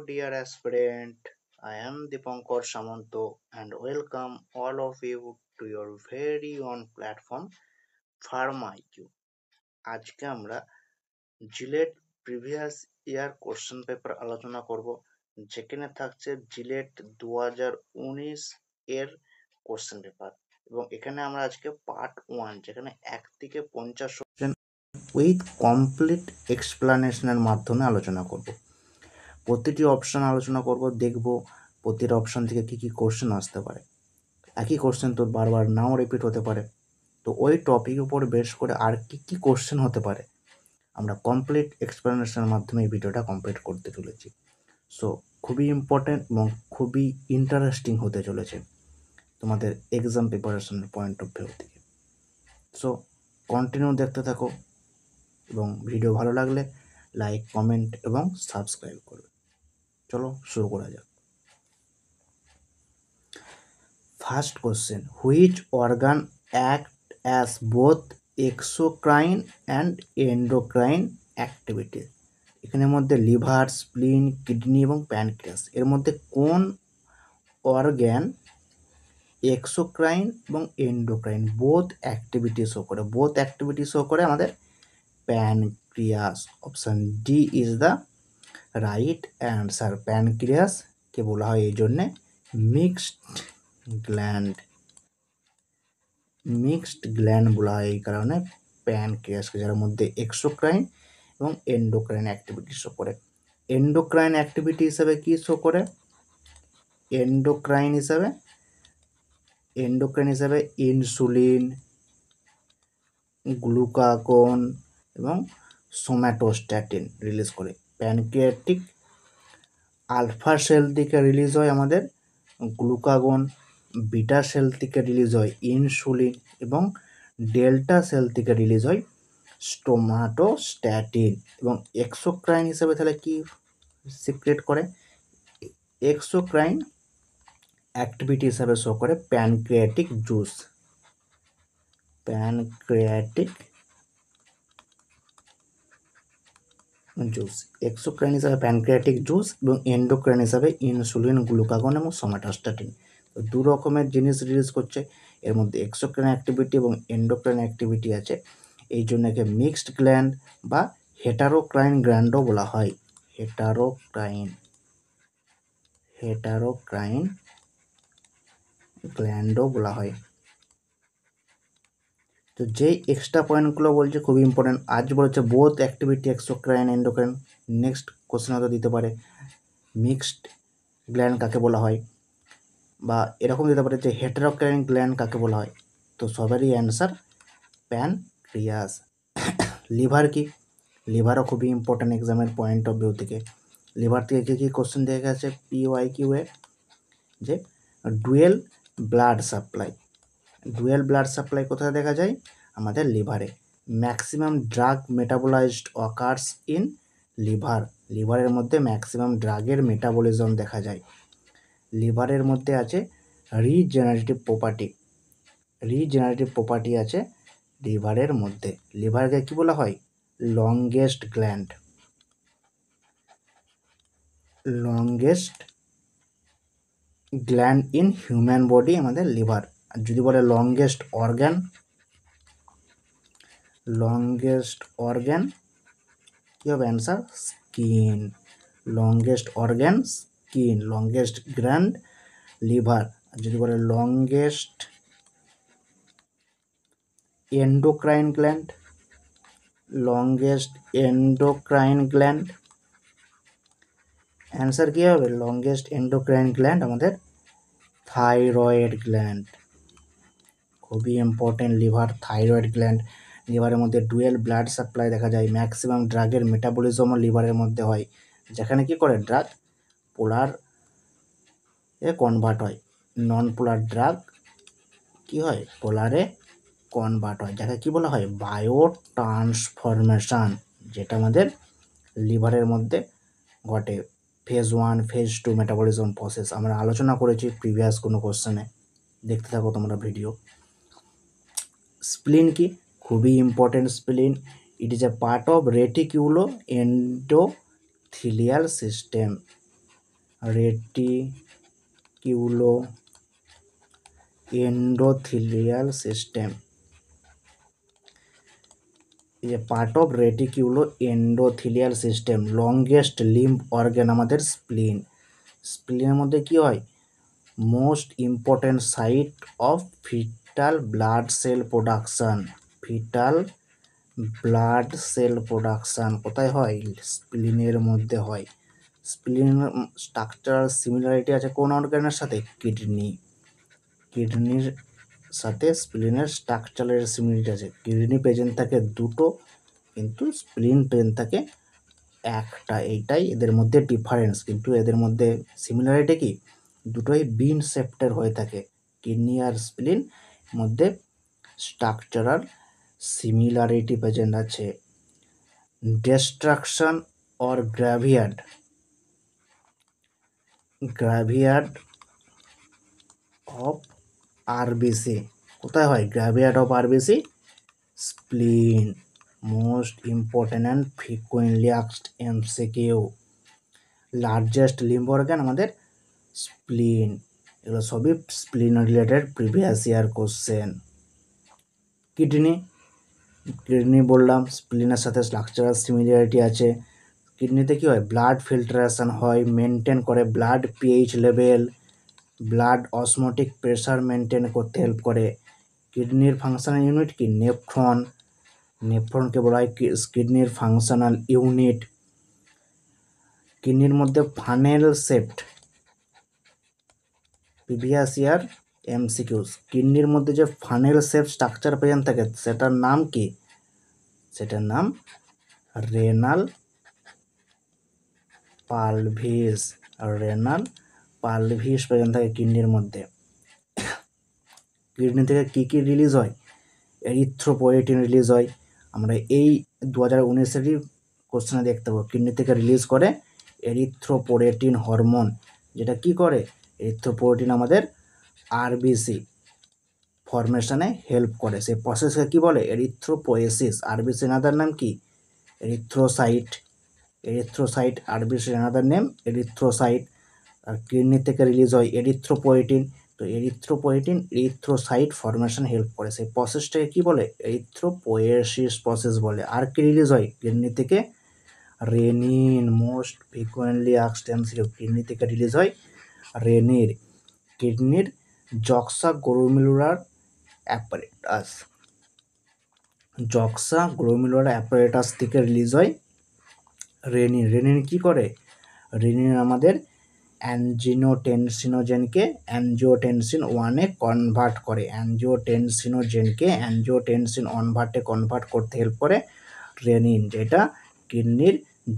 dear aspirant. I am Dipankar Samanto and welcome all of you to your very own platform Pharma IQ. আজকে আমরা JELET previous year question paper আলোচনা করব, যেখানে থাকছে JELET 2019 এর question paper, এবং এখানে আমরা আজকে পার্ট 1 যেখানে 1 থেকে 50 কোশ্চেন উইথ কমপ্লিট এক্সপ্লানেশনের মাধ্যমে আলোচনা করব। প্রতিটি অপশান আলোচনা করব, দেখব প্রতিটা অপশান থেকে কী কী কোশ্চেন আসতে পারে। একই কোশ্চেন তো বারবার নাও রিপিট হতে পারে, তো ওই টপিক উপর বেস করে আর কী কী কোশ্চেন হতে পারে আমরা কমপ্লিট এক্সপ্লানেশনের মাধ্যমে এই ভিডিওটা কমপ্লিট করতে চলেছি। সো খুবই ইম্পর্ট্যান্ট এবং খুবই ইন্টারেস্টিং হতে চলেছে তোমাদের এক্সাম প্রিপারেশনের পয়েন্ট অফ ভিউ থেকে। সো কন্টিনিউ দেখতে থাকো এবং ভিডিও ভালো লাগলে লাইক, কমেন্ট এবং সাবস্ক্রাইব করবে। চলো শুরু করা যাক। First question, which organ act as both exocrine and endocrine activity? এখানের মধ্যে লিভার, স্প্লিন, কিডনি এবং প্যানক্রিয়াস, এর মধ্যে কোন অর্গ্যান এক্সোক্রাইন এবং এন্ডোক্রাইন বোথ অ্যাক্টিভিটি শো করে? বোথ অ্যাক্টিভিটি শো করে আমাদের pancreas. Option D is the right answer. প্যানক্রিয়াসকে বলা হয় এই জন্যে মিক্সড গ্ল্যান্ড বলা হয় এই কারণে প্যানক্রিয়াসকে, যার মধ্যে এক্সোক্রাইন এবং এন্ডোক্রাইন অ্যাক্টিভিটি শো করে। এন্ডোক্রাইন অ্যাক্টিভিটি হিসাবে কি শো করে? এন্ডোক্রাইন হিসাবে ইনসুলিন, গ্লুকাগন এবং সোম্যাটোস্ট্যাটিন রিলিজ করে। প্যানক্রিয়াটিক আলফা সেল থেকে রিলিজ হয় আমাদের গ্লুকাগন, বিটা সেল থেকে রিলিজ হয় ইনসুলিন এবং ডেল্টা সেল থেকে রিলিজ হয় সোম্যাটোস্ট্যাটিন। এবং এক্সোক্রাইন হিসেবে তাহলে কি সিক্রেট করে? এক্সোক্রাইন অ্যাক্টিভিটি হিসাবে শো করে প্যানক্রিয়াটিক জুস। এক্সোক্রাইন হিসাবে প্যানক্রিয়াটিক জুস এবং এন্ডোক্রাইন হিসাবে ইনসুলিন, গ্লুকাগন এবং সোম্যাটোস্ট্যাটিন। তো দু রকমের জিনিস রিলিজ করছে, এর মধ্যে এক্সোক্রাইন অ্যাক্টিভিটি এবং এন্ডোক্রাইন অ্যাক্টিভিটি আছে, এই জন্য একে মিক্সড গ্ল্যান্ড বা হেটারোক্রাইন গ্ল্যান্ডও বলা হয়। হেটারোক্রাইন গ্ল্যান্ডও বলা হয়। তো যেই এক্সট্রা পয়েন্টগুলো বলছে খুবই ইম্পর্টেন্ট। আজ বলেছে both activity exocrine endocrine, next question হয়তো দিতে পারে মিক্সড গ্ল্যান্ড কাকে বলা হয়, বা এরকম দিতে পারে যে হেটারোক্রাইন গ্ল্যান্ড কাকে বলা হয়। তো সবারই অ্যান্সার প্যানক্রিয়াস। লিভার কি? লিভারও খুবই ইম্পর্টেন্ট এক্সামের পয়েন্ট অফ ভিউ থেকে। লিভার থেকে কী কী কোশ্চেন দেখা গেছে PYQ এ? যে ডুয়েল ব্লাড সাপ্লাই কোথায় দেখা যায়? আমাদের লিভারে। Maximum drug metabolised occurs in লিভারের মধ্যে ম্যাক্সিমাম ড্রাগের মেটাবলিজম দেখা যায়। লিভারের মধ্যে আছে রিজেনারেটিভ প্রপার্টি আছে লিভারের মধ্যে। লিভারকে কি বলা হয়? Longest gland in human body আমাদের লিভার। আর যদি বলে লংগেস্ট অর্গ্যান কি হবে answer? Skin. Longest gland liver. আর যদি বলে লংগেস্ট এন্ডোক্রাইন গ্ল্যান্ড, অ্যান্সার কী হবে? লংগেস্ট এন্ডোক্রাইন গ্ল্যান্ড আমাদের থাইরয়েড গ্ল্যান্ড। খুবই ইম্পর্টেন্ট লিভার, থাইরয়েড গ্ল্যান্ড। লিভারের মধ্যে ডুয়েল ব্লাড সাপ্লাই দেখা যায়। ম্যাক্সিমাম ড্রাগের মেটাবলিজমও লিভারের মধ্যে হয়, যেখানে কি করে ড্রাগ পোলার এ কনভার্ট হয়, নন পোলার ড্রাগ কি হয়? পোলারে কনভার্ট হয়, যাকে কি বলা হয়? বায়ো ট্রান্সফরমেশন, যেটা আমাদের লিভারের মধ্যে ঘটে। ফেজ 1, ফেজ 2 মেটাবলিজম প্রসেস আমরা আলোচনা করেছি প্রিভিয়াস কোনো কোশ্চেনে, দেখতে থাকো তোমরা ভিডিও। স্প্লিন কি? খুবই important spleen. It is a part of reticulo endothelial system. Reticulo endothelial system, এই যে part of reticulo endothelial system. Longest limb organ আমাদের স্প্লিন। স্প্লিনের মধ্যে কি হয়, most important site of fetal blood cell production. Fetal blood cell production কোথায় হয়, স্প্লিনের মধ্যে হয়। স্প্লিনের স্ট্রাকচারাল সিমিলারিটি আছে কোন অর্গানের সাথে, কিডনি। কিডনির সাথে স্প্লিনের স্ট্রাকচারাল সিমিলারিটি আছে। কিডনি প্রেজেন্ট থাকে দুটো, কিন্তু স্প্লিন প্রেজেন্ট থাকে একটা। এইটাই এদের মধ্যে ডিফারেন্স, কিন্তু এদের মধ্যে সিমিলারিটি কি, দুটোই বিন শেপটের হয়ে থাকে। কিডনি আর স্প্লিন মধ্যে স্ট্রাকচারাল সিমিলারিটি প্রেজেন্ট আছে। Destruction or graveyard, graveyard of RBC কোথায় হয়, graveyard of RBC spleen. Most important and frequently asked MCQ. Largest limb organ আমাদের স্প্লিন। এগুলো সবই spleen related previous year question. Kidney, kidney বললাম স্প্লিনের সাথে স্ট্রাকচারাল সিমিলারিটি আছে। কিডনিতে কি হয়, ব্লাড ফিল্ট্রেশন হয়, মেনটেন করে blood pH level, blood osmotic pressure maintain করতে হেল্প করে। কিডনির ফাংশনাল ইউনিট কি, নেফ্রন। নেফ্রনকে বলা হয় কিডনির ফাংশনাল ইউনিট। কিডনির মধ্যে funnel shaped, previous year MCQs. কিডনির মধ্যে যে ফানেল শেপ স্ট্রাকচার প্রেজেন্ট থাকে সেটার নাম কি, সেটার নাম রেনাল পালভিস। রেনাল পালভিস প্রেজেন্ট থাকে কিডনির মধ্যে। কিডনি থেকে কী কী রিলিজ হয়, এরিথ্রোপোয়েটিন রিলিজ হয়। আমরা এই 2019-এরই কোশ্চেনে দেখতে পাবো, কিডনি থেকে রিলিজ করে এরিথ্রোপোয়েটিন হরমোন, যেটা কি করে, এরিথ্রোপোয়েটিন আমাদের আরবিসি ফরমেশনে হেল্প করে। সেই প্রসেসকে কি বলে, এরিথ্রোপোয়েসিস। আরবিসি আনাদার নাম কি, এরিথ্রোসাইট। এরিথ্রোসাইট আরবিসির আনাদার নেম এরিথ্রোসাইট। আর কিডনি থেকে রিলিজ হয় এরিথ্রোপোয়েটিন। তো এরিথ্রোপোয়েটিন এরিথ্রোসাইট ফরমেশন হেল্প করে, সেই প্রসেসটাকে কি বলে, এরিথ্রোপোয়েসিস প্রসেস বলে। আর কি রিলিজ হয় কিডনি থেকে, renin. Most frequently asked MCQ, kidney থেকে রিলিজ হয় রেনিন। কিডনির জক্সা গ্লোমেরুলার অ্যাপারেটাস, জক্সা গ্লোমেরুলার অ্যাপারেটাস থেকে রিলিজ হয় রেনিন। রেনিন কি করে, রেনিন আমাদের অ্যানজিওটেনসিনোজেনকে অ্যানজিওটেনসিন 1-এ কনভার্ট করে। অ্যানজিওটেনসিনোজেনকে অ্যানজিওটেনসিন 1 কনভার্ট করতে হেল্প করে রেনিন, যেটা কিডনির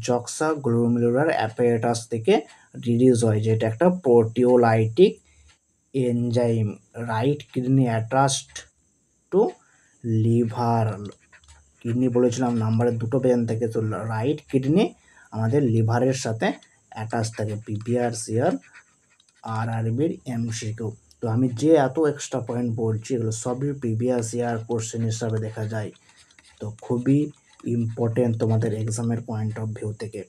জক্সা গ্লোমেরুলার অ্যাপারেটাস থেকে রিলিজ হয়, যেটা একটা proteolytic enzyme. Right kidney attached to liver. Kidney বলেছিলাম নাম্বারে দুটো প্রেজেন্ট থাকে, তো রাইট কিডনি আমাদের লিভারের সাথে অ্যাটাচ থাকে। প্রিভিয়াস ইয়ার আরআরবির এমসিকিউ। তো আমি যে এত এক্সট্রা পয়েন্ট বলছি এগুলো সবই প্রিভিয়াস ইয়ার কোশ্চেন হিসাবে দেখা যায়, তো খুবই ইম্পর্টেন্ট তোমাদের এক্সামের পয়েন্ট অফ ভিউ থেকে।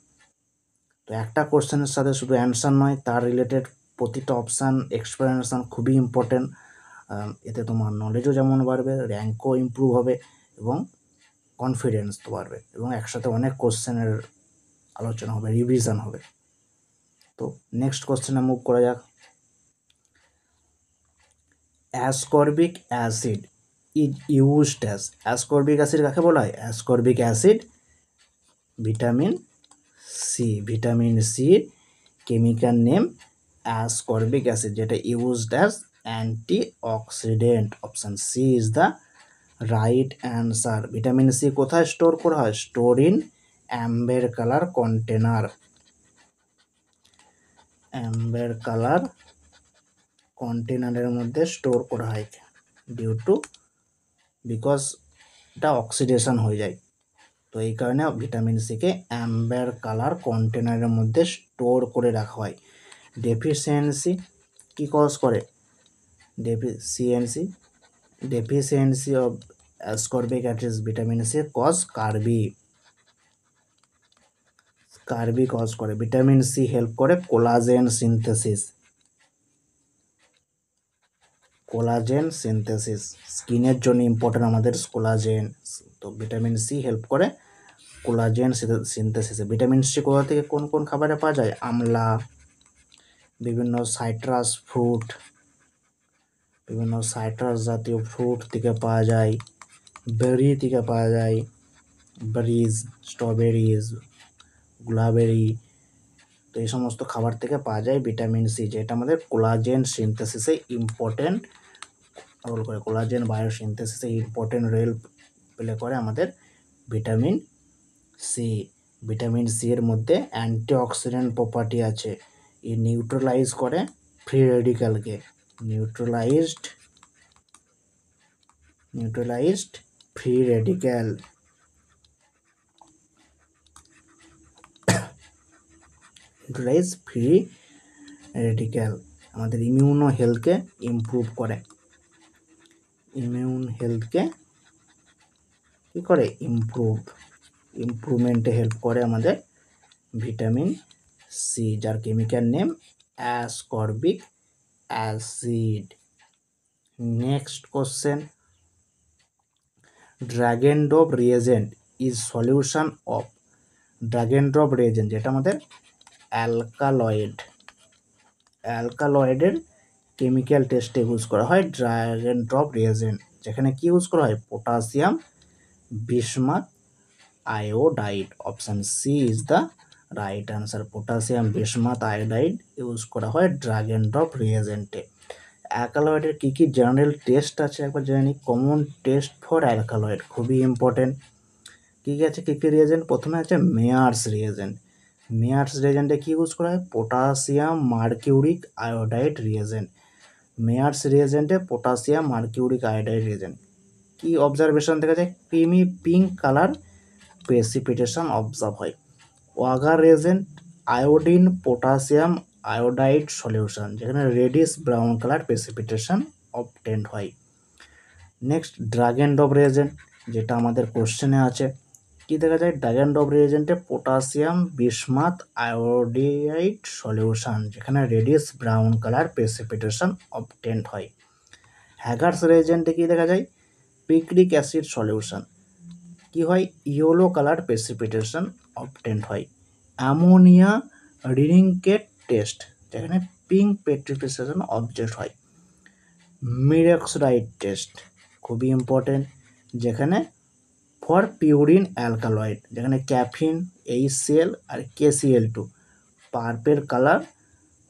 তো একটা কোশ্চেনের সাথে শুধু অ্যান্সার নয়, তার রিলেটেড প্রতিটা অপশান এক্সপ্লেনেশন খুবই ইম্পর্টেন্ট। এতে তোমার নলেজও যেমন বাড়বে, র্যাঙ্কও ইমপ্রুভ হবে এবং কনফিডেন্স তো বাড়বে, এবং একসাথে অনেক কোশ্চেনের আলোচনা হবে, রিভিশন হবে। তো নেক্সট কোশ্চেনে মুভ করা যাক। Ascorbic acid is used as, ascorbic acid কাকে বলা হয়, ascorbic acid vitamin C. Vitamin সির কেমিক্যাল নেম অ্যাসকর্বিক অ্যাসিড, যেটা used as antioxidant. Option C is the right answer. Vitamin C কোথায় স্টোর করা হয়, store in amber colour container. Amber colour কন্টেনারের মধ্যে স্টোর করা হয় বিকজ এটা অক্সিডেশন হয়ে যায়, তো এই কারণে ভিটামিন সিকে অ্যাম্বার কালার কন্টেনারের মধ্যে স্টোর করে রাখা হয়। ডেফিসিয়েন্সি কি কজ করে, deficiency of ascorbic acid vitamin C cause scurvy. কার্বিক কজ করে। ভিটামিন সি হেল্প করে কোলাজেন সিনথেসিস, স্কিনের জন্য ইম্পর্টেন্ট আমাদের কোলাজেন। তো ভিটামিন সি হেল্প করে কোলাজেন সিনথেসিসে। ভিটামিন সি কোথা থেকে কোন কোন খাবারে পাওয়া যায়? আমলা, বিভিন্ন সাইট্রাস জাতীয় ফ্রুট থেকে পাওয়া যায়, বেরি থেকে পাওয়া যায়, বেরিজ, স্ট্রবেরিজ, গুলাবেরি। তো এই সমস্ত খাবার থেকে পাওয়া যায় ভিটামিন সি, যেটা আমাদের কোলাজেন সিনথেসিসে ইম্পর্টেন্ট রোল করে, কোলাজেন বায়োসিনথেসিসে ইম্পর্টেন্ট রোল প্লে করে আমাদের ভিটামিন সি। ভিটামিন সি এর মধ্যে অ্যান্টিঅক্সিডেন্ট প্রপার্টি আছে। এই নিউট্রালাইজ করে ফ্রি রেডিক্যালকে, neutralised free radical. Neutralise free radical আমাদের ইমিউনো হেলথকে ইমপ্রুভ করে, কি করে? ইমপ্রুভমেন্টে হেল্প করে আমাদের ভিটামিন সি, যার chemical name ascorbic acid. Next question, drag and drop reagent is solution of. Drag and drop reagent যেটা আমাদের অ্যালকালয়েডের কেমিক্যাল টেস্টে ইউজ করা হয় ড্র্যাগ এন্ড ড্রপ রিয়েজেন্ট, যেখানে কি ইউজ করা হয়? Potassium bismuth iodide. Option C is the right answer. Potassium bismuth iodide use করা হয় ড্র্যাগ এন্ড ড্রপ রিয়েজেন্টে। অ্যালকালয়েডের কী কী জেনারেল টেস্ট আছে একবার জেনে নিই। কমন টেস্ট ফর অ্যালকালয়েড, খুবই ইম্পর্টেন্ট। কী কী আছে, কী কী রিয়েজেন্ট? প্রথমে আছে মেয়ার্স রিয়েজেন্ট। মেয়ার্স রিয়েজেন্টে কী ইউজ করা হয়? Potassium mercuric iodide reagent. Mayer's রিয়েজেন্টে পটাশিয়াম মার্কিউরিক আয়োডাইড রিয়েজেন্ট। কি অবজারভেশন দেখা যায়? Creamy pink colour precipitation observe হয়। Wagner's reagent iodine potassium iodide solution, যেখানে reddish brown colour precipitation obtained হয়। Next drag and drop reagent, যেটা আমাদের কোশ্চেনে আছে। কি দেখা যায়? ড্র্যাগ এন্ড ড্রপ রিয়েজেন্টে পটাশিয়াম বিসমাথ আয়োডাইড সলিউশন, যেখানে reddish brown colour precipitation obtained হয়। হ্যাগার্স রিয়েজেন্টে কি দেখা যায়? পিক্রিক অ্যাসিড সলিউশন, কি হয়? ইয়েলো কালার প্রেসিপিটেশন অবটেন্ড হয়। অ্যামোনিয়া রিংকেট টেস্ট, যেখানে পিঙ্ক প্রেসিপিটেশন অবজেক্ট হয়। মিরক্সাইড টেস্ট, খুবই ইম্পর্টেন্ট, যেখানে ফর পিউরিন অ্যালকালয়েড, যেখানে ক্যাফিন, HCl আর KCl2 purple colour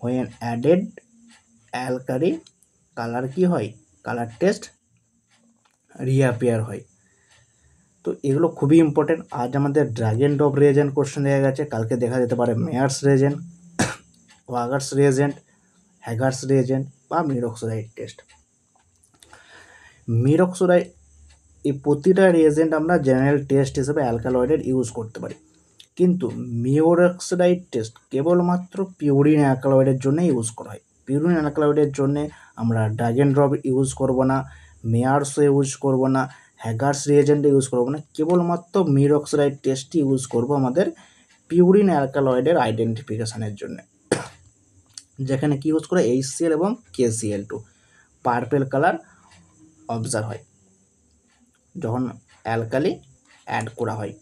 when added alkali colour কি হয়? কালার টেস্ট রিঅ্যাপিয়ার হয়। তো এগুলো খুবই ইম্পর্টেন্ট। আজ আমাদের drag and drop reagent question দেখা গেছে, কালকে দেখা যেতে পারে Mayer's reagent, Wagner's reagent, Hager's reagent বা মিরক্সাইড টেস্ট। মিরক্সাইড, এই প্রতিটা রিয়েজেন্ট আমরা জেনারেল টেস্ট হিসেবে অ্যালকালয়েডের ইউজ করতে পারি, কিন্তু মিরক্সাইড টেস্ট কেবলমাত্র পিউরিন অ্যালকালয়েডের জন্য ইউজ করা হয়। পিউরিন অ্যালকালয়েডের জন্য আমরা ড্র্যাগ এন্ড ড্রপ ইউজ করব না, মেয়ার্সও ইউজ করব না, হ্যাগার্স রিয়েজেন্ট ইউজ করব না, কেবলমাত্র মিরক্সাইড টেস্টই ইউজ করব আমাদের পিউরিন অ্যালকালয়েডের আইডেন্টিফিকেশানের জন্য, যেখানে কি ইউজ করে? HCl এবং KCl2 পার্পেল কালার অবজার্ভ হয় যখন অ্যালকালি অ্যাড করা হয়।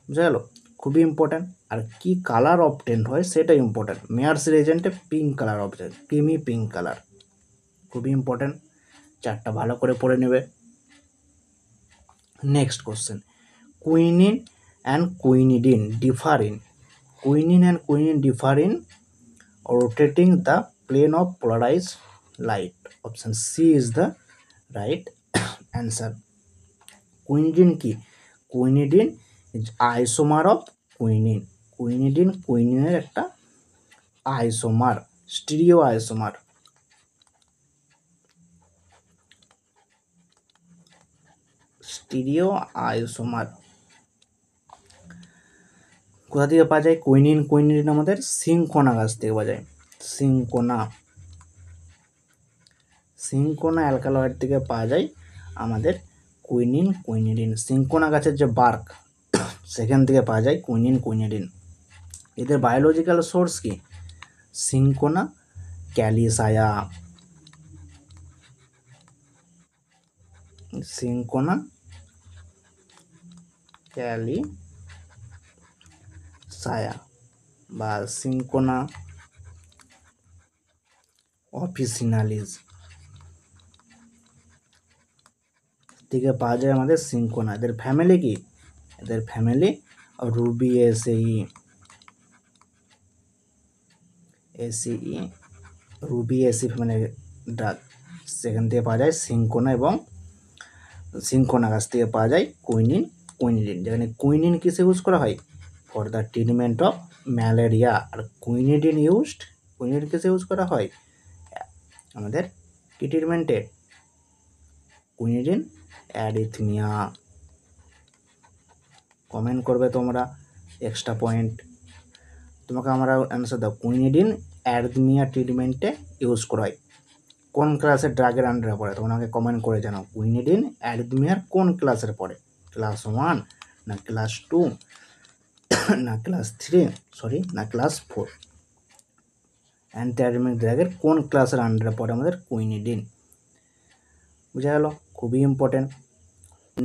বুঝা গেল? খুবই ইম্পর্ট্যান্ট। আর কি কালার অবটেন্ড হয় সেটা ইম্পর্ট্যান্ট। মেয়ার্স রিয়েজেন্টে pink colour obtained, creamy pink colour, খুবই ইম্পর্ট্যান্ট। চারটা ভালো করে পড়ে নেবে। Next question, quinine and quinidine differ in. Quinine and quinine differ in rotating the plane of polarized light. Option C is the right answer. Quinidin কি? Quinidin is isomer of quinine. Quinidin quinine একটা isomer, stereo isomer. কোথা থেকে পাওয়া যায়? Quinine আমাদের cinchona গাছ থেকে পাওয়া যায়। সিনকোনা অ্যালকালয়েড থেকে পাওয়া যায় আমাদের কুইনিডিন। সিনকোনা গাছের যে বার্ক, সেখান থেকে পাওয়া যায় কুইনিডিন। এদের বায়োলজিক্যাল সোর্স কি? সিনকোনা ক্যালিসায়া, সিনকোনা ক্যালিসায়া বা সিনকোনা অফিসিনালিস থেকে পাওয়া যায় আমাদের সিনকোনা। এদের ফ্যামিলি কি? এদের ফ্যামিলি রুবিয়েসেই, রুবিয়েসি ফ্যামিলি ড্রাগ। সেখান থেকে পাওয়া যায় সিনকোনা, এবং সিনকোনা গাছ থেকে পাওয়া যায় কুইনিডিন। যেখানে কুইনিন কিসে ইউজ করা হয়? For the treatment of malaria. আর কুইনিডিন কিসে ইউজ করা হয়? আমাদের কি ট্রিটমেন্টে? Quinidine arrhythmia. কমেন্ট করবে তোমরা এক্সট্রা পয়েন্ট। তোমাকে আমরা অ্যান্সার দাও। কুইনিডিন অ্যারিথমিয়া ট্রিটমেন্টে ইউজ করা হয়। কোন ক্লাসের ড্রাগের আন্ডারে পড়ে? তোমরা আমাকে কমেন্ট করে জানাও। কুইনিডিন অ্যারিথমিয়ার কোন ক্লাসের পড়ে? ক্লাস 1 না ক্লাস 2 না ক্লাস 3 না ক্লাস 4? অ্যান্টিঅ্যারিথমিক ড্রাগের কোন ক্লাসের আন্ডারে পড়ে আমাদের কুইনিডিন? বুঝা গেল? খুবই ইম্পর্টেন্ট।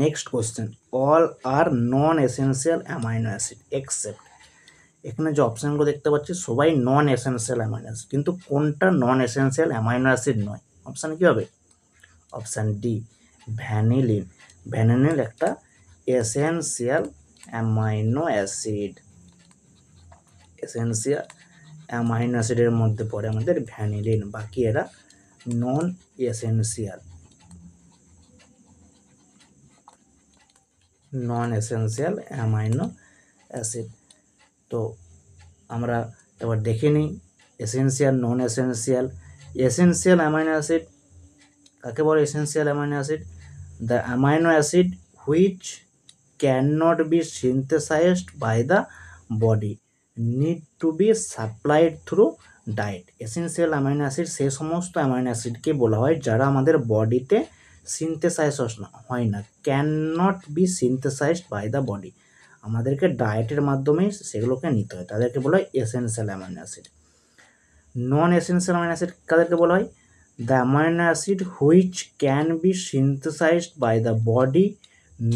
নেক্সট কোশ্চেন, অল আর নন এসেন্সিয়াল অ্যামাইনো অ্যাসিড এক্সেপ্ট। এখানে যে অপশানগুলো দেখতে পাচ্ছি সবাই নন এসেন্সিয়াল অ্যামাইনো অ্যাসিড, কিন্তু কোনটা নন এসেন্সিয়াল অ্যামাইনো অ্যাসিড নয়? অপশান কী হবে? Option D, vanillin. ভ্যানিলিন একটা essential amino acid. Essential amino অ্যাসিডের মধ্যে পড়ে আমাদের ভ্যানিলিন। বাকি এরা নন এসেন্সিয়াল, অ্যামাইনো অ্যাসিড। তো আমরা এবার দেখে নিই essential, non essential. Essential amino acid কাকে বলে? Essential amino acid, the amino acid which can not be synthesised by the body need to be supplied through diet. Essential amino acid সেই সমস্ত amino অ্যাসিডকে বলা হয় যারা আমাদের বডিতে সিনথেসাইজ হয় না, can not be synthesised by the body. আমাদেরকে ডায়েটের মাধ্যমেই সেগুলোকে নিতে হয়, তাদেরকে বলা হয় essential amino acid. Non essential amino acid কাদেরকে বলা হয়? The amino acid which can be synthesised by the body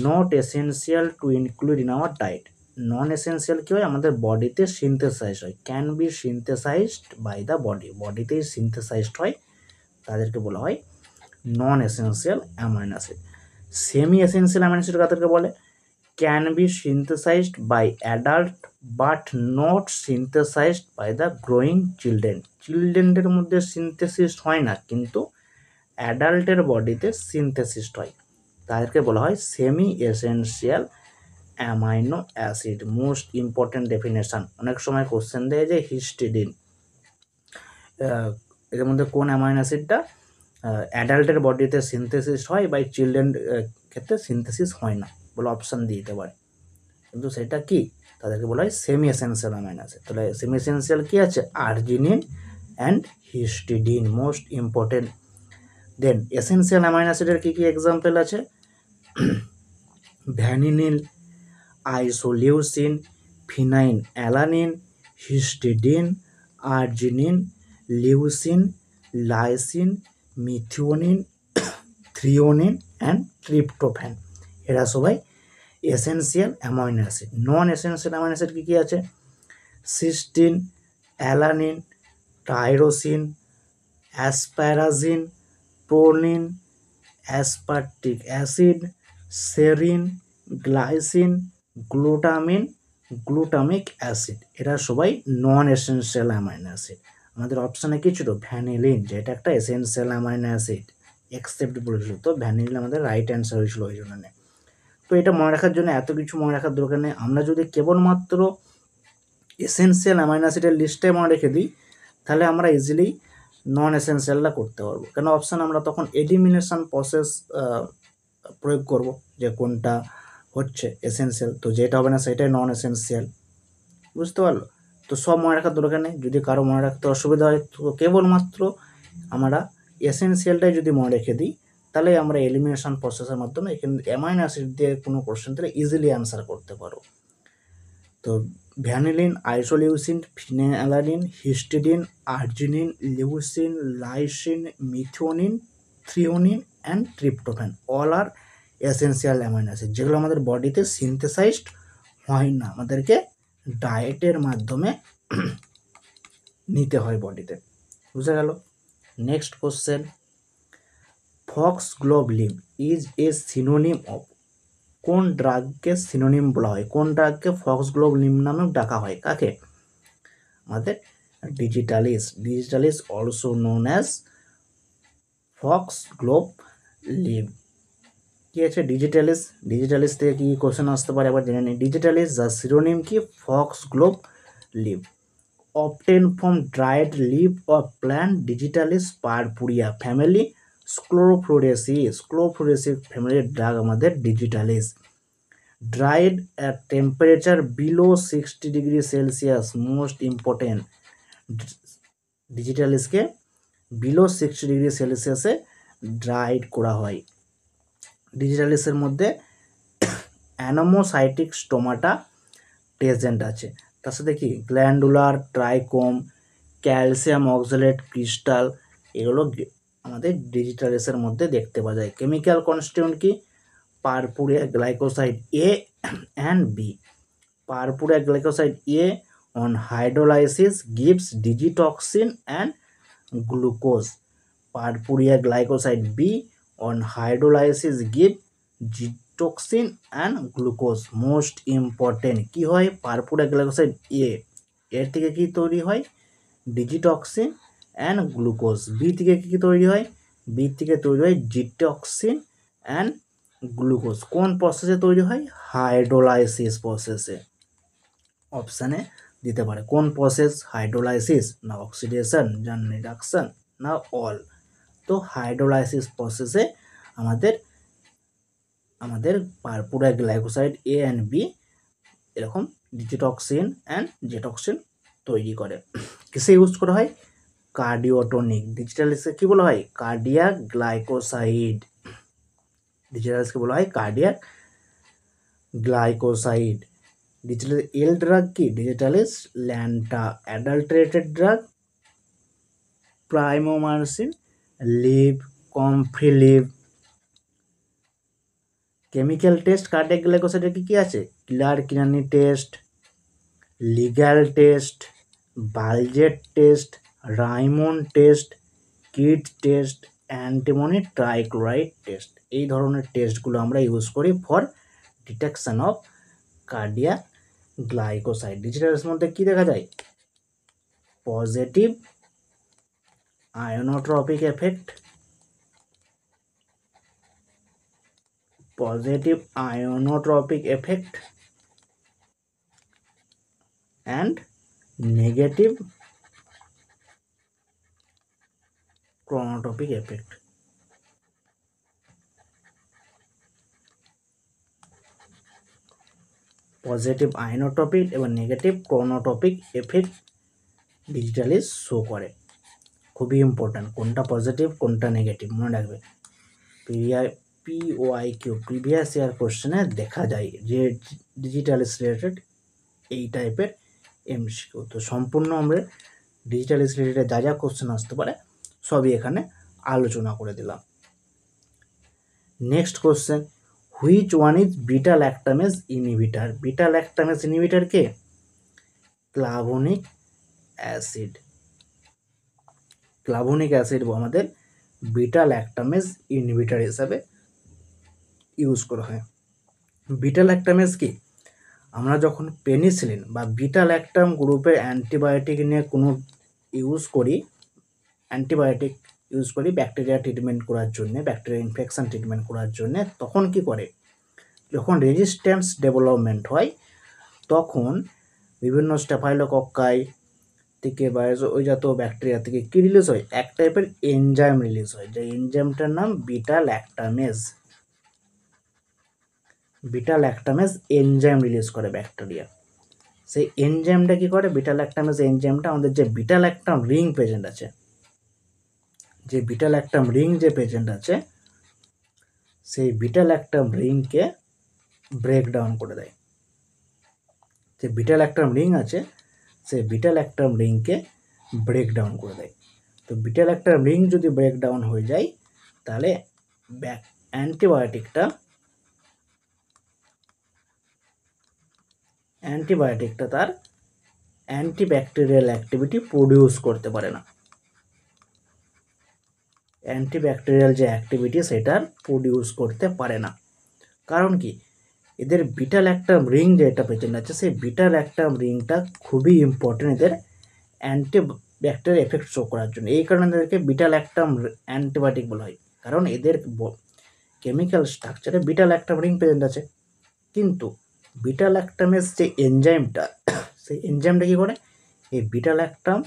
not essential to include in our diet. Non essential কী হয়? আমাদের বডিতে সিনথেসাইজ হয়, can be synthesised by the body, বডিতেই synthesised হয়, তাদেরকে বলা হয় non essential amino acid. Semi essential amino acid কাদেরকে বলে? Can be synthesised by adult but not synthesised by the growing children. চিলড্রেনদের মধ্যে সিনথেসিস হয় না, কিন্তু অ্যাডাল্টের বডিতে সিনথেসিস হয়, তাদেরকে বলা হয় semi essential amino acid. Most important definition, অনেক সময় কোশ্চেন দেয় যে হিস্টিডিন, এর মধ্যে কোন অ্যামাইনো অ্যাসিডটা অ্যাডাল্টের বডিতে সিনথেসিস হয় বা চিলড্রেন ক্ষেত্রে সিনথেসিস হয় না বলে অপশান দিয়ে দিতে পারে, কিন্তু সেটা কি? তাদেরকে বলা হয় সেমি এসেন্সিয়াল অ্যামাইনো অ্যাসিড। তাহলে সেমি এসেন্সিয়াল কী আছে? Arginine and histidine, most important. Then essential amino অ্যাসিডের কী কী এক্সাম্পল আছে? Vanillin, isoleucine, phenyl alanine, histidine, arginine, leucine, lysine, methionine, threonine and tryptophan. এরা সবাই essential amino acid. Non essential amino acid কী কী আছে? Cystine, alanine, tyrosine, asparagine, proline, aspartic acid, serine, glycine, glutamic acid. এরা সবাই নন essential amino acid. আমাদের অপশানে কি ছিল? ভ্যানিলিন, যেটা একটা এসেন্সিয়াল অ্যামাইনো অ্যাসিড, এক্সেপ্ট বলেছিল, তো ভ্যানিলিন আমাদের রাইট অ্যান্সার হয়েছিল ওই জন্য। তো এটা মনে রাখার জন্য এত কিছু মনে রাখার দরকার নেই। আমরা যদি কেবলমাত্র এসেন্সিয়াল অ্যামাইনো অ্যাসিডের লিস্টে মনে রেখে দিই, তাহলে আমরা ইজিলি নন এসেন্সিয়ালটা করতে পারবো, কেন অপশান আমরা তখন এলিমিনেশন প্রসেস প্রয়োগ করব, যে কোনটা হচ্ছে এসেন্সিয়াল, তো যেটা হবে না সেটাই নন এসেন্সিয়াল। বুঝতে পারলো? তো সব মনে রাখার দরকার নেই। যদি কারো মনে রাখতে অসুবিধা হয়, তো কেবলমাত্র আমরা এসেন্সিয়ালটাই যদি মনে রেখে দিই, তাহলে আমরা এলিমিনেশন প্রসেসের মাধ্যমে এখানে অ্যামাইনো অ্যাসিড দিয়ে কোনো কোশ্চেন তাহলে ইজিলি অ্যান্সার করতে পারো। তো vanillin, isoleucine, phenylalanine, histidine, arginine, leucine, lysine, methionine, threonine and tryptophan all are essential amino acid, যেগুলো আমাদের বডিতে সিনথেসাইজড হয় না, আমাদেরকে ডায়েটের মাধ্যমে নিতে হয় বডিতে। বুঝা গেল? Next question, foxglovelin is a synonym of, কোন ড্রাগকে সিনোনিম বলা হয়, কোন ড্রাগকে ফক্সগ্লোভলিন নামে ডাকা হয়, কাকে? আমাদের digitalis, digitalis also known as foxglovelin. কি আছে ডিজিটালিস? ডিজিটালিস থেকে কি কোশ্চেন আসতে পারে একবার জেনে নিই। ডিজিটালিস যা সিনোনিম কি, ফক্সগ্লোভলিন, obtain from dried leaf of plant Digitalis purpurea family, Sclerophoraceae, Sclerophoraceae family drug আমাদের Digitalis, dried at temperature below 60 degree Celsius, most important, ডিজিটালিসকে বিলো 60 ডিগ্রি সেলসিয়াসে ড্রাইড করা হয়। ডিজিটালিসের মধ্যে অ্যানোমোসাইটিক স্টোমাটা প্রেজেন্ট আছে, তার সাথে কি গ্ল্যান্ডুলার ট্রাইকোম, ক্যালসিয়াম অক্সালেট ক্রিস্টাল, এগুলো আমাদের ডিজিটালিসের মধ্যে দেখতে পাওয়া যায়। কেমিক্যাল কনস্টিটিউয়েন্ট কি, purpurea glycoside A and B. Purpurea glycoside A on hydrolysis gives digitoxin and glucose, purpurea glycoside B on hydrolysis give digoxin and glucose. Most important কি হয়, পারপুরিয়া glycoside এ, এর থেকে কি তৈরি হয়, ডিজিটক্সিন অ্যান্ড গ্লুকোজ। বি থেকে কি তৈরি হয়, বি থেকে তৈরি হয় ডিটক্সিন অ্যান্ড গ্লুকোজ। কোন প্রসেসে তৈরি হয়, হাইড্রোলাইসিস প্রসেসে। অপশানে দিতে পারে কোন প্রসেস, হাইড্রোলাইসিস না অক্সিডেশন না রিডাকশন না অল। তো হাইড্রোলাইসিস প্রসেসে আমাদের পারপুরিয়া গ্লাইকোসাইড এ অ্যান্ড বি এরকম ডিজিটক্সিন অ্যান্ড জেটক্সিন তৈরি করে। কিসে ইউজ করা হয়, কার্ডিওটনিক। ডিজিটালিসকে কি বলা হয়, কার্ডিয়াক গ্লাইকোসাইড। ডিজিটালিসকে বলা হয় কার্ডিয়াক গ্লাইকোসাইড। ডিজিটাল এল ড্রাগ কি, ডিজিটালিস ল্যান্টা, অ্যাডাল্টারেটেড ড্রাগ প্রাইমোমার্সিন, leave, comfrey leave. Chemical test cardiac গ্লাইকোসাইডের কি কি আছে, Keller Kiliani test, Legal test, Baljet test, Raymond test, Kedde test, antimony trichloride test. এই ধরনের টেস্টগুলো আমরা ইউজ করি for detection of cardiac glycoside. ডিজিটালের মধ্যে কি দেখা যায়, positive ionotropic effect, positive ionotropic effect and negative chronotropic effect. Positive inotropic এবং negative chronotropic effect digitally show করে। খুবই ইম্পর্ট্যান্ট, কোনটা পজিটিভ কোনটা নেগেটিভ মনে রাখবে। POIQ প্রিভিয়াস ইয়ার কোশ্চেনে দেখা যায় যে ডিজিটালিস রিলেটেড এই টাইপের এমসিকিউ। তো সম্পূর্ণ আমরা ডিজিটালিস রিলেটেড যা যা কোশ্চেন আসতে পারে সবই এখানে আলোচনা করে দিলাম। Next question, which one is beta lactamase inhibitor? Beta lactamase inhibitor কে, ক্লাভোনিক অ্যাসিড। ক্লাভোনিক অ্যাসিড আমাদের বিটা ল্যাকটামেজ ইনহিবিটার হিসাবে ইউজ করা হয়। বিটা ল্যাকটামেজ কি, আমরা যখন পেনিসিলিন বা বিটা ল্যাকটাম গ্রুপের অ্যান্টিবায়োটিক নিয়ে কোনো ইউজ করি, অ্যান্টিবায়োটিক ইউজ করি ব্যাকটেরিয়া ট্রিটমেন্ট করার জন্যে, ব্যাকটেরিয়া ইনফেকশান ট্রিটমেন্ট করার জন্যে, তখন কি করে, যখন রেজিস্ট্যান্স ডেভেলপমেন্ট হয় তখন বিভিন্ন স্টেফাইলোকক্কাই থেকে বা ওই জাতীয় ব্যাকটেরিয়া থেকে কী রিলিজ হয়, এক টাইপের এনজাইম রিলিজ হয়, যে এনজাইমটার নাম beta lactamase. Beta lactamase enzyme release করে ব্যাকটেরিয়া। সেই এনজাইমটা কী করে, বিটা ল্যাকটামেজ এনজাইমটা আমাদের যে বিটা ল্যাকটাম রিং প্রেজেন্ট আছে, যে বিটা ল্যাকটাম রিং যে প্রেজেন্ট আছে সেই বিটা ল্যাকটাম রিংকে ব্রেক ডাউন করে দেয়। যে বিটা ল্যাকটাম রিং আছে সেই বিটা ল্যাকটাম রিংকে ব্রেক ডাউন করে দেয়। তো বিটা ল্যাকটাম রিং যদি ব্রেক ডাউন হয়ে যায় তাহলে অ্যান্টিবায়োটিকটা তার অ্যান্টিব্যাকটেরিয়াল অ্যাক্টিভিটি প্রডিউস করতে পারে না। অ্যান্টিব্যাকটেরিয়াল যে অ্যাক্টিভিটি সেটার প্রডিউস করতে পারে না। কারণ কি, এদের বিটা ল্যাকটাম রিং যেটা প্রেজেন্ট আছে সেই বিটা ল্যাকটাম রিংটা খুবই ইম্পর্টেন্ট এদের অ্যান্টিব্যাকটেরিয়াল এফেক্ট শো করার জন্য। এই কারণে এদেরকে বিটা ল্যাকটাম অ্যান্টিবায়োটিক বলা হয়, কারণ এদের কেমিক্যাল স্ট্রাকচারে বিটা ল্যাকটাম রিং প্রেজেন্ট আছে। কিন্তু বিটা ল্যাকটামের যে এনজাইমটা সেই এনজাইমটা কী করে, এই বিটা ল্যাকটাম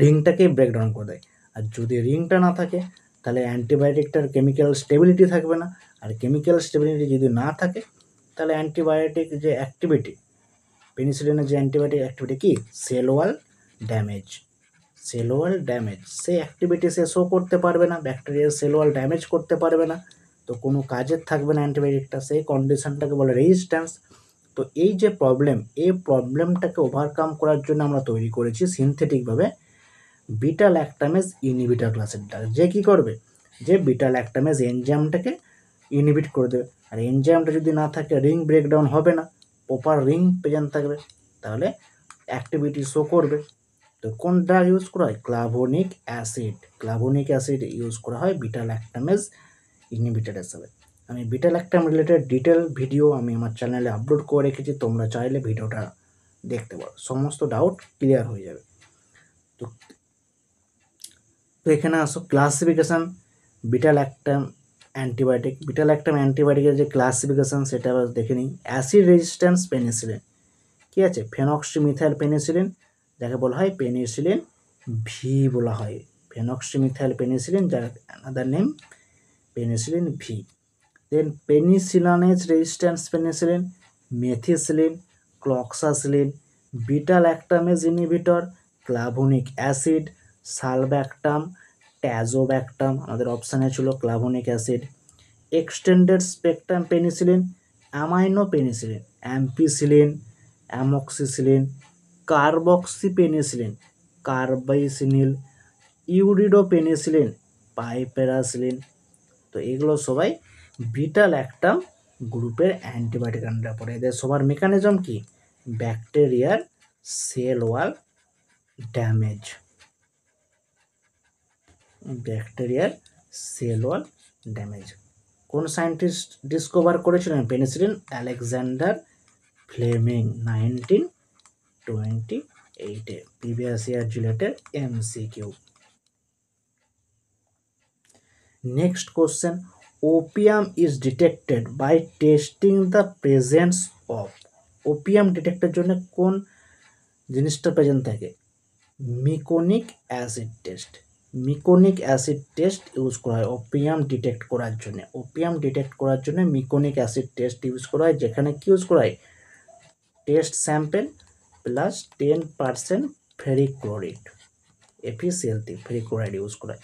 রিংটাকে ব্রেকডাউন করে দেয়। আর যদি রিংটা না থাকে তাহলে অ্যান্টিবায়োটিকটার কেমিক্যাল স্টেবিলিটি থাকবে না, আর কেমিক্যাল স্টেবিলিটি যদি না থাকে তাহলে অ্যান্টিবায়োটিক যে অ্যাক্টিভিটি, পেনিসিলিনের যে অ্যান্টিবায়োটিক অ্যাক্টিভিটি কি, সেল ওয়াল ড্যামেজ, সেই অ্যাক্টিভিটি সে শো করতে পারবে না, ব্যাকটেরিয়াল সেল ওয়াল ড্যামেজ করতে পারবে না, তো কোনো কাজের থাকবে না অ্যান্টিবায়োটিকটা, সেই কন্ডিশনটাকে বলে রেজিস্ট্যান্স। তো এই যে প্রবলেম, এই প্রবলেমটাকে ওভারকাম করার জন্য আমরা তৈরি করেছি সিনথেটিকভাবে বিটা ল্যাকটামেজ ইনহিবিটর ক্লাসের ড্রাগ, যে কী করবে, যে বিটা ল্যাকটামেজ এনজাইমটাকে ইনহিবিট করে দেবে। আর এনজাইমটা যদি না থাকে রিং ব্রেকডাউন হবে না, প্রপার রিং প্রেজেন্ট থাকবে, তাহলে অ্যাক্টিভিটি শো করবে। তো কোন ড্রাগ ইউজ করা হয়, ক্লাভোনিক অ্যাসিড ইউজ করা হয় বিটা ল্যাকটামেজ ইনহিবিটর হিসাবে। আমি beta lactam related detail video আমি আমার চ্যানেলে আপলোড করে রেখেছি, তোমরা চাইলে ভিডিওটা দেখতে পারো, সমস্ত ডাউট ক্লিয়ার হয়ে যাবে। তো এখানে আসো ক্লাসিফিকেশান বিটা ল্যাকটাম অ্যান্টিবায়োটিকের যে ক্লাসিফিকেশান সেটা আবার দেখে নিই। অ্যাসিড রেজিস্ট্যান্স পেনিসিলিন, কি আছে, ফেনক্সিমিথাইল পেনিসিলিন, যাকে বলা হয় পেনিসিলিন ভি বলা হয়, ফেনক্সিমিথাইল পেনিসিলিন, যার another name penicillin V. Then penicillinase resistance penicillin, methicillin, cloxacillin, beta lactamase inhibitor, clavulanic acid, sulbactam, tazobactam, আমাদের অপশানে ছিল clavulanic acid, extended spectrum penicillin, amino penicillin, ampicillin, amoxicillin, carboxypenicillin, carbenicillin, ureidopenicillin, piperacillin. তো এগুলো সবাই beta lactam গ্রুপের antibiotic আন্ডারে পড়ে। এদের সবার মেকানিজম কি, ব্যাকটেরিয়ার সেল ওয়াল ড্যামেজ, কোন সায়েন্টিস্ট ডিসকভার করেছিলেন পেনিসিলিন, আলেকজান্ডার ফ্লেমিং, 1928-এ, previous year related MCQ. Next question, opium is detected by testing the presence of, opium ডিটেক্টের জন্য কোন জিনিসটা প্রেজেন্ট থাকে, মিকোনিক অ্যাসিড টেস্ট ইউজ করা হয় ওপিয়াম ডিটেক্ট করার জন্য মিকোনিক অ্যাসিড টেস্ট ইউজ করা হয়, যেখানে কি ইউজ করা হয়, test sample plus 10% ferric chloride, FeCl3 ferric chloride use করা হয়,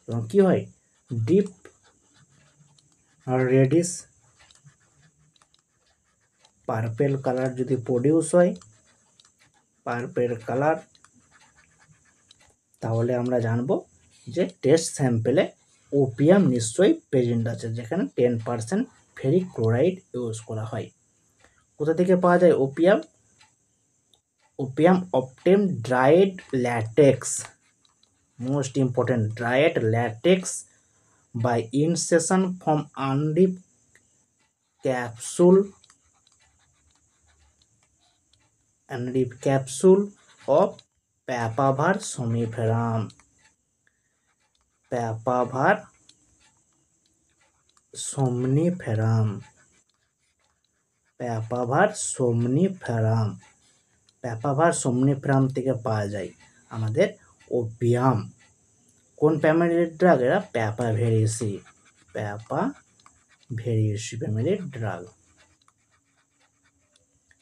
এবং কি হয়, ডিপ রেডিশ পার্পেল কালার যদি প্রডিউস হয়, তাহলে আমরা জানবো যে টেস্ট স্যাম্পেলে ওপিয়াম নিশ্চয়ই প্রেজেন্ট আছে, যেখানে 10% ফেরিক ক্লোরাইড ইউজ করা হয়। কোথা থেকে পাওয়া যায় opium obtain dried latex, most important, dried latex by incision from unripe capsule of Papaver somniferum, Papaver somniferum থেকে পাওয়া যায় আমাদের ওপিয়াম। কোন ফ্যামিলির ড্রাগ, এরা প্যাপাভেরিয়েসি ফ্যামিলির ড্রাগ,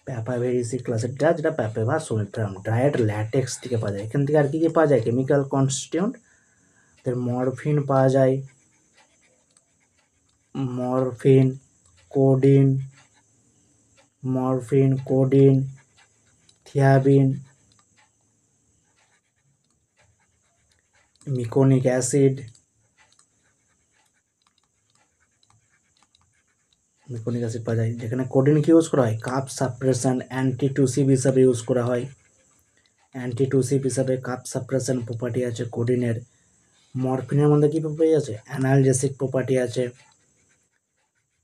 প্যাপাভেরিয়েসি ক্লাসের ড্রাগ, যেটা প্যাপাভার সোমনিফেরাম, ড্রাইড ল্যাটেক্স থেকে পাওয়া যায়। এখান থেকে আর কি কি পাওয়া যায়, কেমিক্যাল কনস্টিটিউয়েন্ট, মরফিন পাওয়া যায়, কোডিন, মরফিন, কোডিন, থিয়াবিন, মিকোনিক অ্যাসিড, পাওয়া যায়। যেখানে কোডিনকে ইউজ করা হয় কাপ সাপ্রেশন, অ্যান্টিটুসিভ হিসাবে ইউজ করা হয়। অ্যান্টিটুসিভ হিসাবে কাপ সাপ্রেশন প্রপার্টি আছে কোডিনের। মরফিনের মধ্যে কী প্রপার্টি আছে? অ্যানালজেসিক প্রপার্টি আছে।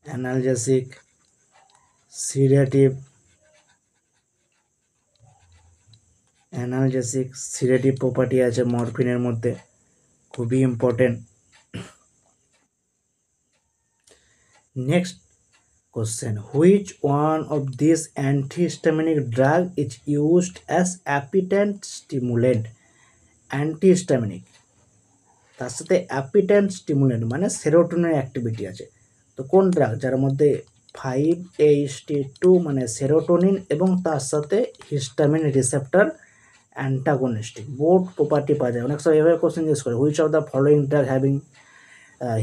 অ্যানালজেসিক, সিডেটিভ, প্রপার্টি আছে মরফিনের মধ্যে, খুবই important. Next question, which one of these antihistaminic drug is used as appetite stimulant? Antihistaminic, তার সাথে অ্যাপিটেন্ট স্টিমুলেন্ট মানে সেরোটোনিন অ্যাক্টিভিটি আছে। তো কোন ড্রাগ যার মধ্যে 5-HT2 মানে সেরোটোনিন এবং তার সাথে histamine receptor antagonistic both property পাওয়া যায়। অনেক সময় এভাবে কোশ্চেন জিজ্ঞেস করে, which of the following drug having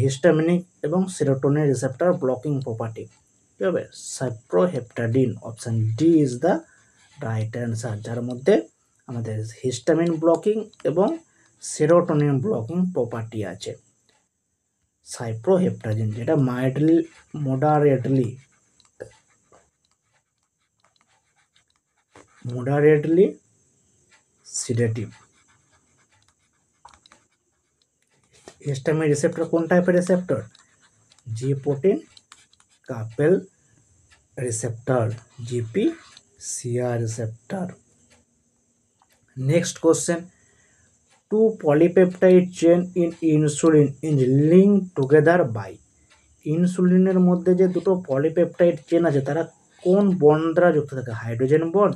histaminic এবং সেরোটোনিন রিসেপ্টর ব্লকিং প্রপার্টি? কী হবে? Cyproheptadine, option D is the right answer, যার মধ্যে আমাদের হিস্টামিন ব্লকিং এবং সেরোটোনিন ব্লকিং প্রপার্টি আছে। সাইপ্রোহেপটাডিন, যেটা মোডারেটলি সিডেটিভ। হিস্টামিন রিসেপ্টর কোন টাইপের receptor? G protein coupled receptor, GPCR receptor. Next question, two polypeptide chain in insulin is link together by. ইনসুলিনের মধ্যে যে দুটো পলিপেপটাইড চেন আছে তারা কোন বন্ড দ্বারা যুক্ত থাকে? Hydrogen bond,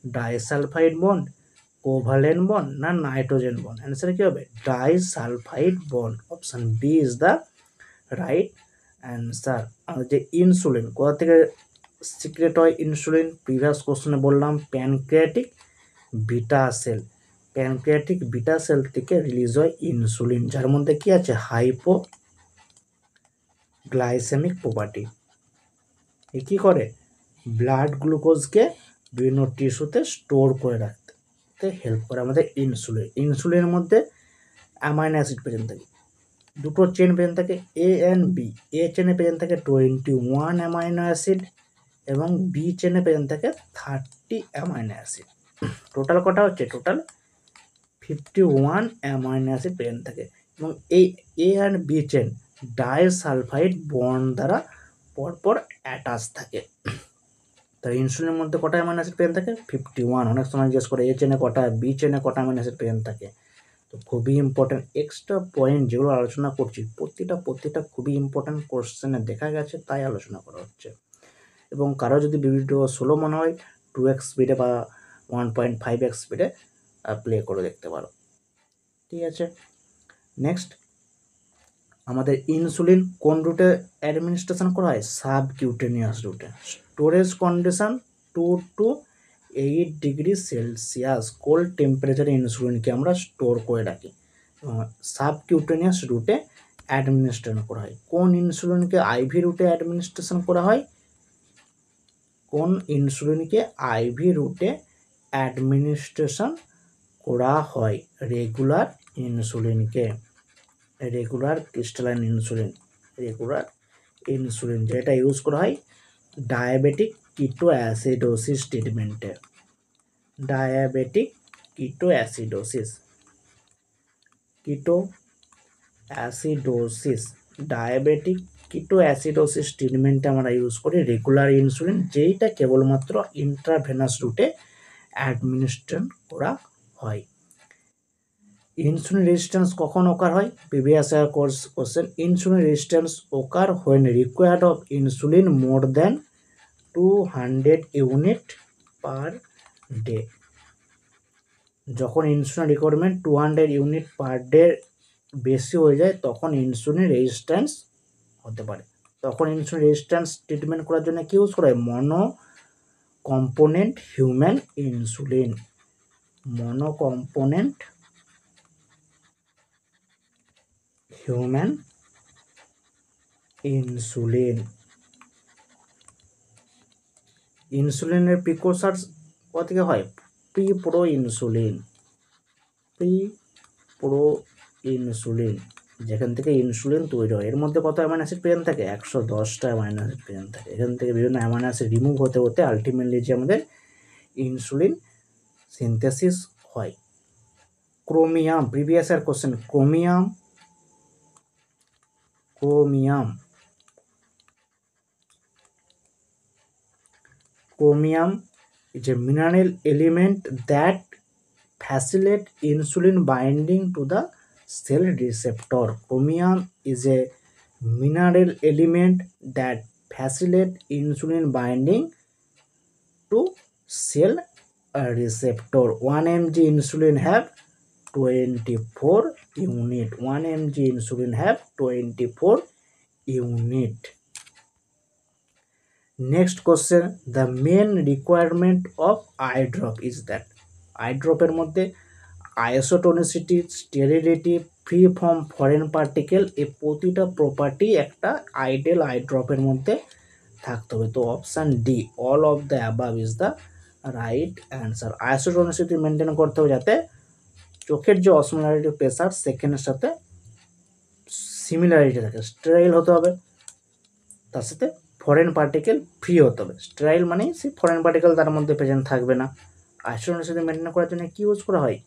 disulphide bond, covalent bond না নাইট্রোজেন বন্ড? অ্যান্সার কী হবে? Disulphide bond, option B is the right answer. আর যে ইনসুলিন কোথা থেকে সিক্রেট হয়? ইনসুলিন প্রিভিয়াস কোশ্চেনে বললাম pancreatic beta sell, pancreatic beta sell থেকে রিলিজ হয় ইনসুলিন, যার মধ্যে কি আছে? Hypoglycemic property. এ কী করে? ব্লাড গ্লুকোজকে বিভিন্ন টিস্যুতে স্টোর করে রাখতে হেল্প করে আমাদের ইনসুলিন। ইনসুলিনের মধ্যে অ্যামাইনো অ্যাসিড প্রেজেন্ট থাকে, দুটো চেন প্রেজেন্ট থাকে, এ অ্যান্ড বি। এ চেনে প্রেজেন্ট থাকে 21 অ্যামাইনো অ্যাসিড এবং বি চেনে প্রেজেন্ট থাকে 30 অ্যামাইনো অ্যাসিড। টোটাল কটা হচ্ছে? টোটাল 51 অ্যামাইনো অ্যাসিড প্রেজেন্ট থাকে এবং এই A and B chain disulphide bond দ্বারা পরপর অ্যাটাচ থাকে। তাই ইনসুলিনের মধ্যে কটা অ্যামাইনো অ্যাসিড প্রেজেন্ট থাকে? 51। অনেক সময় জিজ্ঞেস করে এ চেনে কটা, বি চেনে কটা অ্যামাইনো অ্যাসিড প্রেজেন্ট থাকে। তো খুবই ইম্পর্টেন্ট এক্সট্রা পয়েন্ট যেগুলো আলোচনা করছি প্রতিটা খুবই ইম্পর্টেন্ট কোশ্চেনে দেখা গেছে, তাই আলোচনা করা হচ্ছে। এবং কারো যদি ভিডিও স্লো মনে হয় 2x স্পিডে বা 1.5x স্পিডে প্লে করে দেখতে পারো। ঠিক আছে, নেক্সট, আমাদের ইনসুলিন কোন রুটে অ্যাডমিনিস্ট্রেশন করা হয়? সাবকিউটেনিয়াস রুটে। Storage condition 2 to 8 degree Celsius cold টেম্পারেচারে ইনসুলিনকে আমরা স্টোর করে রাখি। সাবকিউটেনিয়াস রুটে অ্যাডমিনিস্ট্রেশন করা হয়। কোন ইনসুলিনকে আইভি রুটে অ্যাডমিনিস্ট্রেশন করা হয়? কোন ইনসুলিনকে আইভি রুটে অ্যাডমিনিস্ট্রেশন করা হয়? রেগুলার ইনসুলিনকে, রেগুলার ক্রিস্টালাইন ইনসুলিন, যেটা ইউজ করা হয় ডায়াবেটিক কিটোঅ্যাসিডোসিস ট্রিটমেন্টে। ডায়াবেটিক কিটোঅ্যাসিডোসিস ট্রিটমেন্টে আমরা ইউজ করি রেগুলার ইনসুলিন, যেইটা কেবলমাত্র ইন্ট্রাভেনাস রুটে অ্যাডমিনিস্ট্রেশন করা হয়। ইনসুলিন রেজিস্ট্যান্স কখন ওকার হয়? Previous year question, insulin resistance occur when required of insulin more than 200 unit per day. যখন insulin requirement 200 unit per day বেশি হয়ে যায় তখন ইনসুলিন রেজিস্ট্যান্স হতে পারে। তখন ইনসুলিন রেজিস্ট্যান্স ট্রিটমেন্ট করার জন্য কি ইউজ করা হয়? Mono component human insulin, monocomponent human insulin. ইনসুলিনের প্রিকোসার কোথা থেকে হয়? প্রি প্রো ইনসুলিন, যেখান থেকে ইনসুলিন তৈরি হয়। এর মধ্যে কত অ্যামাইনো অ্যাসিড প্রেজেন্ট থাকে? 110টা অ্যামাইনো অ্যাসিড প্রেজেন্ট থাকে। এখান থেকে বিভিন্ন অ্যামাইনো অ্যাসিড রিমুভ হতে হতে আলটিমেটলি যে আমাদের ইনসুলিন সিনথেসিস হয়। Chromium, previous year question, chromium is a mineral element that facilitate insulin binding to the cell receptor. Chromium is a mineral element that facilitate insulin binding to cell receptor. 1 mg insulin have 24 unit. 1 mg insulin have 24 unit. Next question, the main requirement of eye drop is that eye drop এর মধ্যে isotonicity, sterility, free from foreign particle, এই প্রতিটা property একটা ideal I ড্রপের মধ্যে থাকতে হবে। তো option D, all of the above is the right answer. Isotonicity maintain করতে হবে যাতে চোখের যে অসমোলারিটি প্রেসার সেখানের সাথে সিমিলারিটি থাকে। স্টেরাইল হতে হবে, তার সাথে ফরেন পার্টিকেল ফ্রি হতে হবে। স্টেরাইল মানে সেই ফরেন পার্টিকেল তার মধ্যে প্রেজেন্ট থাকবে না। আইসোটোনিসিটি মেনটেন করার জন্য কী ইউজ করা হয়?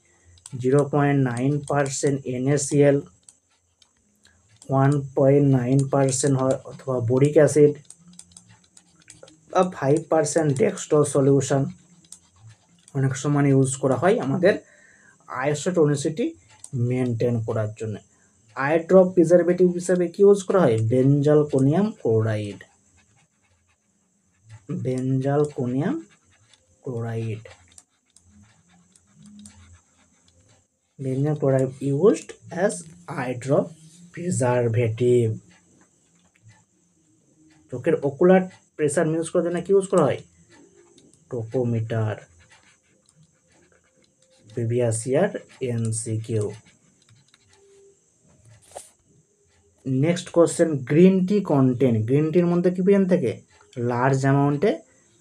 0.9% NaCl, 1.9% হয় অথবা বোরিক অ্যাসিড বা 5% ডেক্সট্রোজ সলিউশন অনেক সময় ইউজ করা হয় আমাদের আইসোটোনিসিটি মেনটেন করার জন্য। আই ড্রপ প্রিজারভেটিভ হিসাবে কি ইউজ করা হয়? Benzalkonium chloride. Benzalkonium chloride used as eye drop preservative. চোখের ওকুলার প্রেসার ইউজ করার জন্য কি ইউজ করা হয়? Tonometer. Previous year MCQ. Next question, green tea content, green টির মধ্যে কি প্রেজেন্ট থাকে? লার্জ অ্যামাউন্টে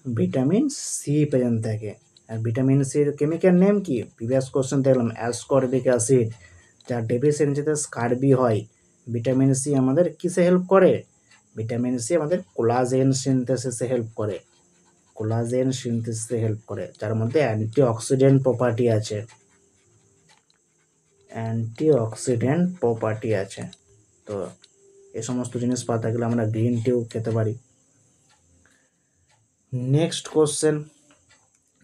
ভিটামিন সি প্রেজেন্ট থাকে। আর ভিটামিন সির কেমিক্যাল নেম কি? প্রিভিয়াস কোশ্চেন দেখলাম অ্যাসকর্বিক অ্যাসিড, যার ডেফিসিয়েন্সিতে স্কারবি হয়। ভিটামিন সি আমাদের কিসে হেল্প করে? ভিটামিন সি আমাদের কোলাজেন সিনথেসিসে হেল্প করে। কোলাজেন সিনথেসিসে হেল্প করে, যার মধ্যে অ্যান্টিঅক্সিডেন্ট প্রপার্টি আছে। অ্যান্টিঅক্সিডেন্ট প্রপার্টি আছে। তো এই সমস্ত জিনিস পাওয়া থাকলে আমরা গ্রিন টিও খেতে পারি। Next question,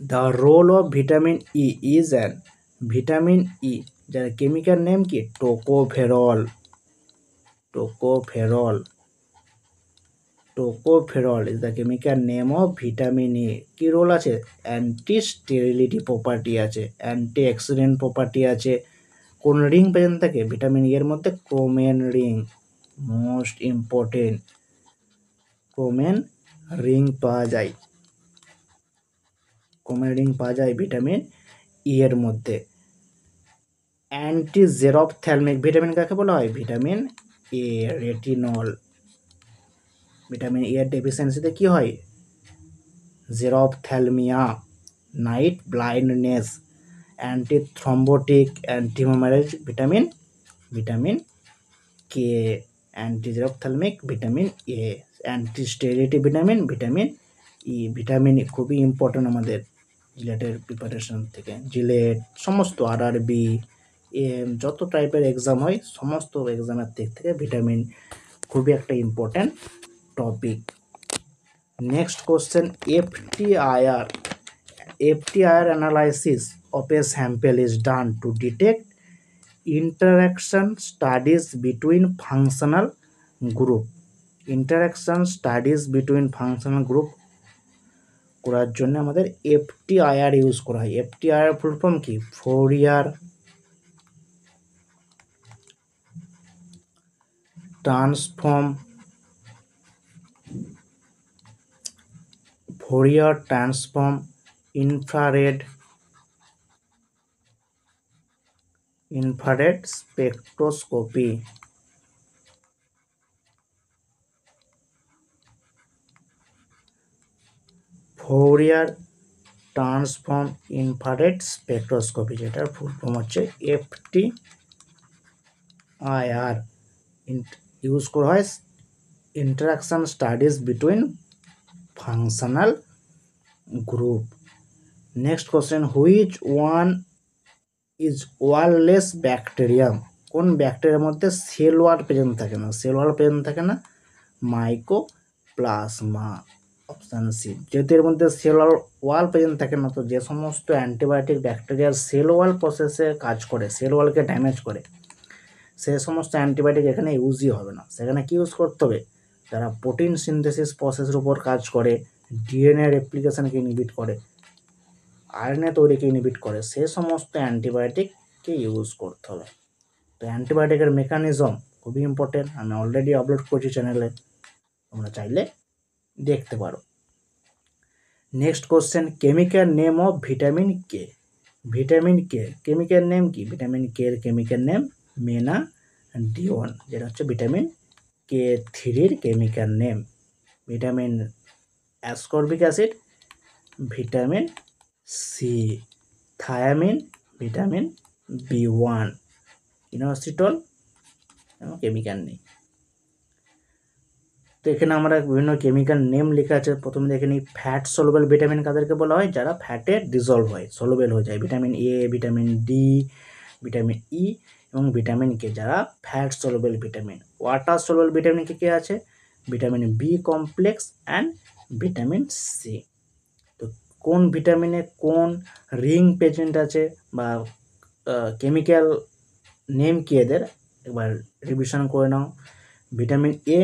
the role of vitamin E is an, vitamin E যার কেমিক্যাল নেম কি? Tocopherol. Tocopherol is the chemical name of vitamin E. কি রোল আছে? অ্যান্টি স্টেরিলিটি প্রপার্টি আছে, অ্যান্টি অক্সিডেন্ট প্রপার্টি আছে। কোন রিং প্রেজেন্ট থাকে vitamin E এর মধ্যে? Chromene ring, most important. Chromene ring পাওয়া যায়, ক্রোমেন রিং পাওয়া যায় ভিটামিন ই এর মধ্যে। অ্যান্টি জেরপ্থ্যালমিক ভিটামিন কাকে বলা হয়? Vitamin A, retinol. Vitamin A এর ডেফিসিয়েন্সিতে কি হয়? Xerophthalmia, night blindness. Anti thrombotic, anti haemorrhagic vitamin K. Anti xerophthalmic vitamin A, anti sterility vitamin E. Vitamin E খুবই ইম্পর্টেন্ট আমাদের জিলেটের প্রিপারেশন থেকে। জিলেট, সমস্ত আরআরবি, যত টাইপের এক্সাম হয় সমস্ত এক্সামের দিক থেকে ভিটামিন খুবই একটা important topic. Next question, FTIR analysis of a sample is done to detect interaction studies between functional group. Interaction studies between functional group করার জন্য আমাদের FTIR ইউজ করা হয়। FTIR ফুল ফর্ম কি? Fourier transform infrared spectroscopy. Fourier transform infrared spectroscopy, যেটার full form হচ্ছে FTIR, use করা হয় interaction studies between functional group. Next question, which one is wallless bacterium? কোন ব্যাকটেরিয়ার মধ্যে সেল ওয়াল প্রেজেন্ট থাকে না? সেল ওয়াল প্রেজেন্ট থাকে না, মাইকোপ্লাজমা, অপশান সি। যেহেতু এর মধ্যে সেল ওয়াল প্রেজেন্ট থাকে না, তো যে সমস্ত অ্যান্টিবায়োটিক ব্যাকটেরিয়ার সেল ওয়াল প্রসেসে কাজ করে, সেল ওয়ালকে ড্যামেজ করে, সে সমস্ত অ্যান্টিবায়োটিক এখানে ইউজই হবে না। সেখানে কি ইউজ করতে হবে? যারা প্রোটিন সিনথেসিস প্রসেসের উপর কাজ করে, ডিএনএ রেপ্লিকেশনকে ইনহিবিট করে, আরএনএ তৈরিকে ইনহিবিট করে, সে সমস্ত অ্যান্টিবায়োটিককে ইউজ করতে হবে। তো অ্যান্টিবায়োটিকের মেকানিজম খুবই ইম্পর্টেন্ট, আমি অলরেডি আপলোড করছি চ্যানেলে, তোমরা চাইলে দেখতে পারো। Next question, chemical name of vitamin K? Vitamin K chemical name কি? ভিটামিন কে এর কেমিক্যাল নেম মেনাডিওন, যেটা হচ্ছে vitamin K3 chemical name. Vitamin ascorbic acid, vitamin C, thiamine, vitamin B1, inositol chemical নেই। তো এখানে আমরা বিভিন্ন কেমিক্যাল নেম লেখা আছে। প্রথমে দেখে নিই, ফ্যাট সলুবল ভিটামিন কাদেরকে বলা হয়? যারা ফ্যাটে ডিজলভ হয়, সলুবেল হয়ে যায়। Vitamin A, vitamin D, vitamin E এবং ভিটামিন কে, যারা fat soluble vitamin. Water soluble vitamin কে আছে? Vitamin B complex and vitamin C. তো কোন ভিটামিনে কোন রিং প্রেজেন্ট আছে বা কেমিক্যাল নেম কি এদের একবার রিভিশন করে নাও। ভিটামিন এ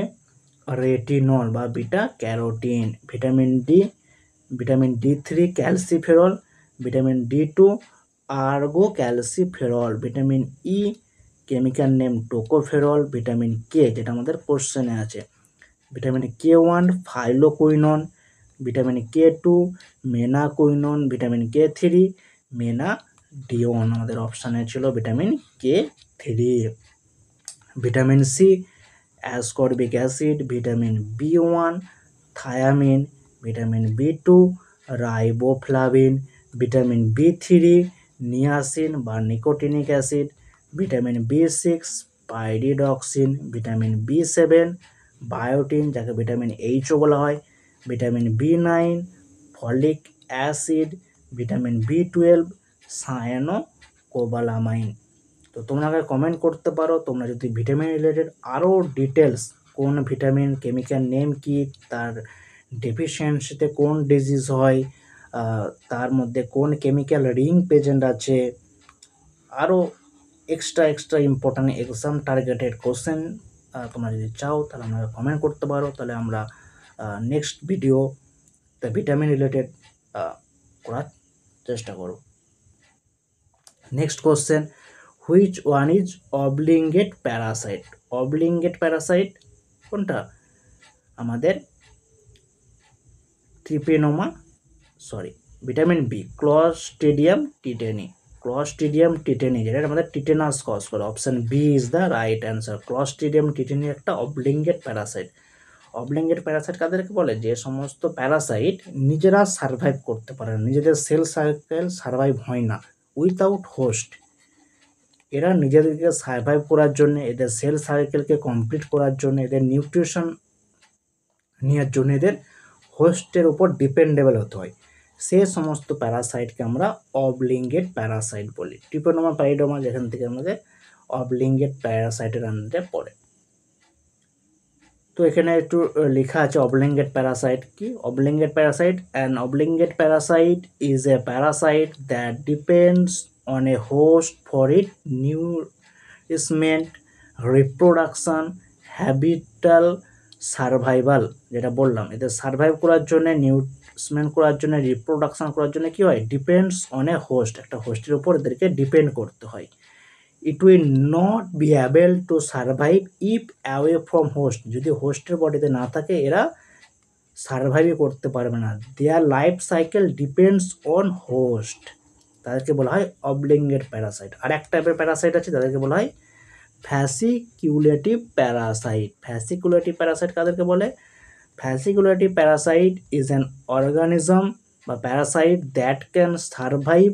রেটিনল বা beta carotene, vitamin D3 calciferol, vitamin D2 ergocalciferol, vitamin E chemical name tocopherol, vitamin K যেটা আমাদের কোশ্চেনে আছে, vitamin K1 phylloquinone, vitamin K2 menaquinone, vitamin K3 menadione, আমাদের অপশানে ছিল vitamin K3। Vitamin C ascorbic acid, vitamin B1 thiamine, vitamin B2 riboflavin, vitamin B3 niacin বা nicotinic acid, vitamin B6 pyridoxine, vitamin B7 biotin, যাকে ভিটামিন এইচও বলা হয়, vitamin B9 folic acid, vitamin B12 সায়ানোকোবালামাইন। তো তোমরা কমেন্ট করতে পারো তোমরা যদি ভিটামিন রিলেটেড আরও ডিটেলস, কোন ভিটামিন কেমিক্যাল নেম কি, তার ডেফিসিয়েন্সিতে কোন ডিজিজ হয়, তার মধ্যে কোন কেমিক্যাল রিং প্রেজেন্ট আছে, আরও extra important exam targeted question তোমরা যদি চাও তাহলে আমরা কমেন্ট করতে পারো, তাহলে আমরা নেক্সট ভিডিওতে ভিটামিন রিলেটেড করার চেষ্টা করব। Next question, which one is obligate parasite? Obligate parasite কোনটা? আমাদের ভিটামিন বি ক্লস্ট্রিডিয়াম টিটেনি, যেটা আমাদের টিটেনাস কজ করে। Option B is the right answer. Clostridium tetani একটা অবলিঙ্গেট প্যারাসাইট। অবলিঙ্গেট প্যারাসাইট কাদেরকে বলে? যে সমস্ত প্যারাসাইট নিজেরা সার্ভাইভ করতে পারে না, নিজেদের সেল সাইকেল সার্ভাইভ হয় না উইথাউট হোস্ট। এরা নিজেদেরকে সার্ভাইভ করার জন্য, এদের সেল সাইকেলকে কমপ্লিট করার জন্য, এদের নিউট্রিশন নেওয়ার জন্য এদের হোস্টের উপর ডিপেন্ডেবল হতে হয়। সে সমস্ত প্যারাসাইটকে আমরা অবলিঙ্গেট প্যারাসাইট বলি। ট্রিপোনোমা প্যারিডোমা যেখান থেকে আমাদের অবলিঙ্গেট প্যারাসাইটের আন্ডারে পড়ে। তো এখানে একটু লেখা আছে অবলিঙ্গেট প্যারাসাইট কি। Obligate parasite, an obligate parasite is a parasite that depends on a host for it nourishment, reproduction, habitat survival. যেটা বললাম, এদের সার্ভাইভ করার জন্য, নিউরিশমেন্ট করার জন্য, রিপ্রোডাকশন করার জন্য কী হয়? ডিপেন্ডস অন এ হোস্ট, একটা হোস্টের উপর এদেরকে ডিপেন্ড করতে হয়। It will not be able to survive if away from host, যদি হোস্টের বডিতে না থাকে এরা সার্ভাইভই করতে পারবে না। দেয়ার life cycle depends on host, তাদেরকে বলা হয় অবলিঙ্গেট প্যারাসাইট। আর এক টাইপের প্যারাসাইট আছে, তাদেরকে বলা হয় ফ্যাসিকুলেটিভ প্যারাসাইট। ফ্যাসিকুলেটিভ প্যারাসাইট কাদেরকে বলে? Facultative parasite is an organism বা parasite that can survive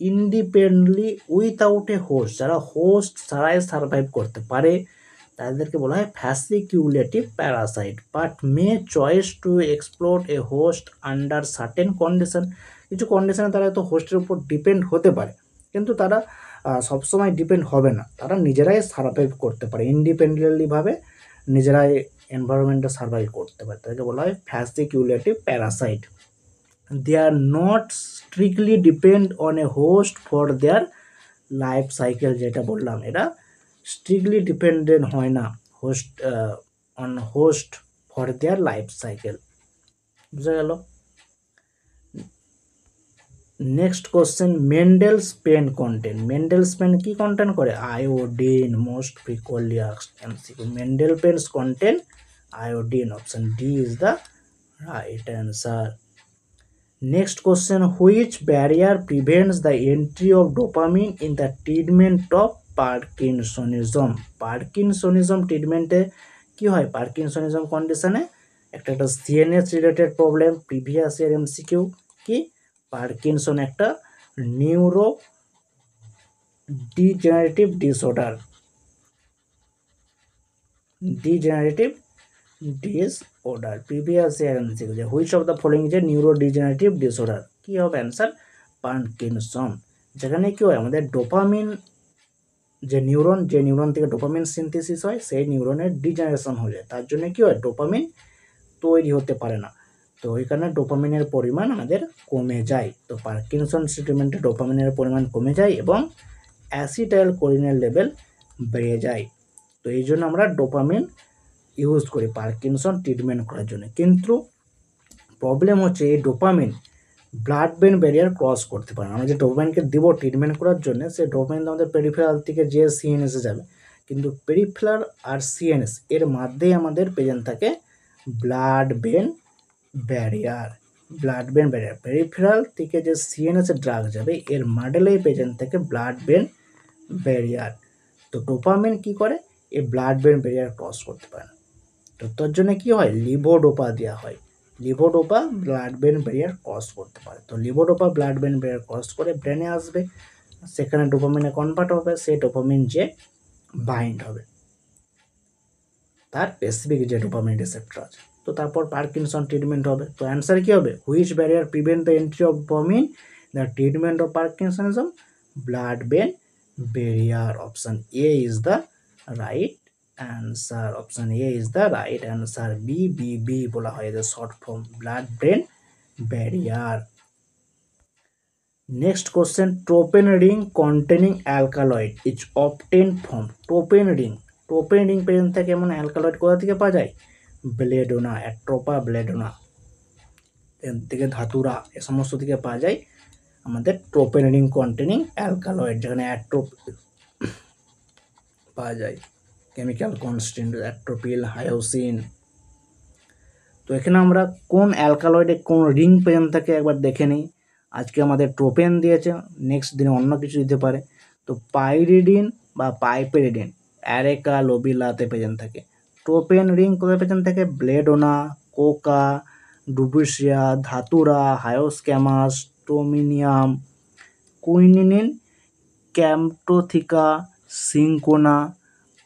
independently without a host. যারা হোস্ট ছাড়াই সার্ভাইভ করতে পারে তাদেরকে বলা হয় facultative parasite, but may choice to explore a host under certain condition. কিছু কন্ডিশনে তারা তো হোস্টের উপর ডিপেন্ড হতে পারে, কিন্তু তারা সবসময় ডিপেন্ড হবে না, তারা নিজেরাই সার্ভাইভ করতে পারে, ইন্ডিপেন্ডেন্টলিভাবে নিজেরাই এনভায়রনমেন্টে সার্ভাইভ করতে পারে, তাদেরকে বলা হয় facultative parasite. They are not strictly depend on a host for their life cycle. যেটা বললাম, এরা স্ট্রিক্টলি ডিপেন্ডেন্ট হয় না host on host for their life cycle. বুঝা গেল? Next question, Mendel's pen content. Mendel's pen কি কন্টেন্ট করে? Iodine. Most frequently asked MCQ. Mendel pens content iodine. Option D is the right answer. Next question, which barrier prevents the entry of dopamine in the treatment of Parkinsonism? Parkinsonism ট্রিটমেন্টে কি হয়? Parkinsonism কন্ডিশনে একটা CNS related problem, previous year MCQ. কি? Parkinson একটা neuro degenerative disorder. Disorder previous year MCQ, যে which of the following is a neurodegenerative disorder. কি হবে অ্যান্সার? পার্কিনসন। যেখানে কি হয়, আমাদের ডোপামিন যে নিউরন থেকে ডোপামিন সিনথেসিস হয়, সেই নিউরনের ডিজেনারেশন হয়ে যায়, তার জন্য কি হয়, ডোপামিন তৈরি হতে পারে না, তো ওই কারণে ডোপামিনের পরিমাণ আমাদের কমে যায়। তো পার্কিনসন ট্রিটমেন্টে ডোপামিনের পরিমাণ কমে যায় এবং অ্যাসিটাইল কোলিনের লেভেল বেড়ে যায়। তো এই জন্য আমরা ডোপামিন ইউজ করি পার্কিনসন ট্রিটমেন্ট করার জন্য। কিন্তু প্রবলেম হচ্ছে, এই dopamine blood brain barrier cross করতে পারে। আমরা যে ডোপামিনকে দেবো ট্রিটমেন্ট করার জন্য, সেই ডোপামিন আমাদের পেরিফেরাল থেকে যে সিএনএসে যাবে, কিন্তু পেরিফেরাল আর সিএনএস এর মধ্যেই আমাদের প্রেজেন্ট থাকে ব্লাড ব্রেন ব্যারিয়ার। পেরিফেরাল থেকে যে সিএনএসে ড্রাগ যাবে, এর মডেলেই প্রেজেন্ট থাকে ব্লাড ব্রেন ব্যারিয়ার। তো ডোপামিন কি করে? এই ব্লাড ব্রেন ব্যারিয়ার ক্রস করতে পারে না, তো তার জন্য কি হয়, লিভোডোপা দেওয়া হয়। লিভোডোপা ব্লাড ব্রেন ব্যারিয়ার ক্রস করতে পারে। তো লিভোডোপা ব্লাড ব্রেন ব্যারিয়ার ক্রস করে ব্রেনে আসবে, সেখানে ডোপামিনে কনভার্ট হবে, সেই ডোপামিন যে বাইন্ড হবে তার স্পেসিফিক যে ডোপামিন রিসেপ্টর আছে, তো তারপর পার্কিনসন ট্রিটমেন্ট হবে। তো অ্যান্সার কি হবে? Which barrier prevent the entry of dopamine the treatment of Parkinsonism? Blood brain barrier. Option A is the right answer. Option A is the right answer. B বলা হয় যে short form, blood brain barrier. Next question, tropane ring containing alkaloid is obtain from. Tropane ring present থাকে এমন alkaloid কোথা থেকে পাওয়া যায়? ব্লেডোনা, অ্যাট্রোপা ব্লেডোনা, এর থেকে ধাতুরা, এ সমস্ত থেকে পাওয়া যায় আমাদের টোপেন রিং কন্টেনিং অ্যালকালয়েড, যেখানে অ্যাট্রোপ পাওয়া যায়, কেমিক্যাল কনস্ট্যান্ট অ্যাট্রোপিল, হায়োসিন। তো এখানে আমরা কোন অ্যালকালয়েডে কোন রিং প্রেজেন্ট থাকে একবার দেখে নিই। আজকে আমাদের টোপেন দিয়েছে, নেক্সট দিনে অন্য কিছু দিতে পারে। তো পাইরিডিন বা পাইপেরিডিন অ্যারেকা লোবিলাতে প্রেজেন্ট থাকে। টোপেন রিং কোথায় প্রেজেন্ট থাকে? Belladonna, coca, duboisia, datura, hyoscyamus, টোমিনিয়াম, quinoline, camptotheca, cinchona,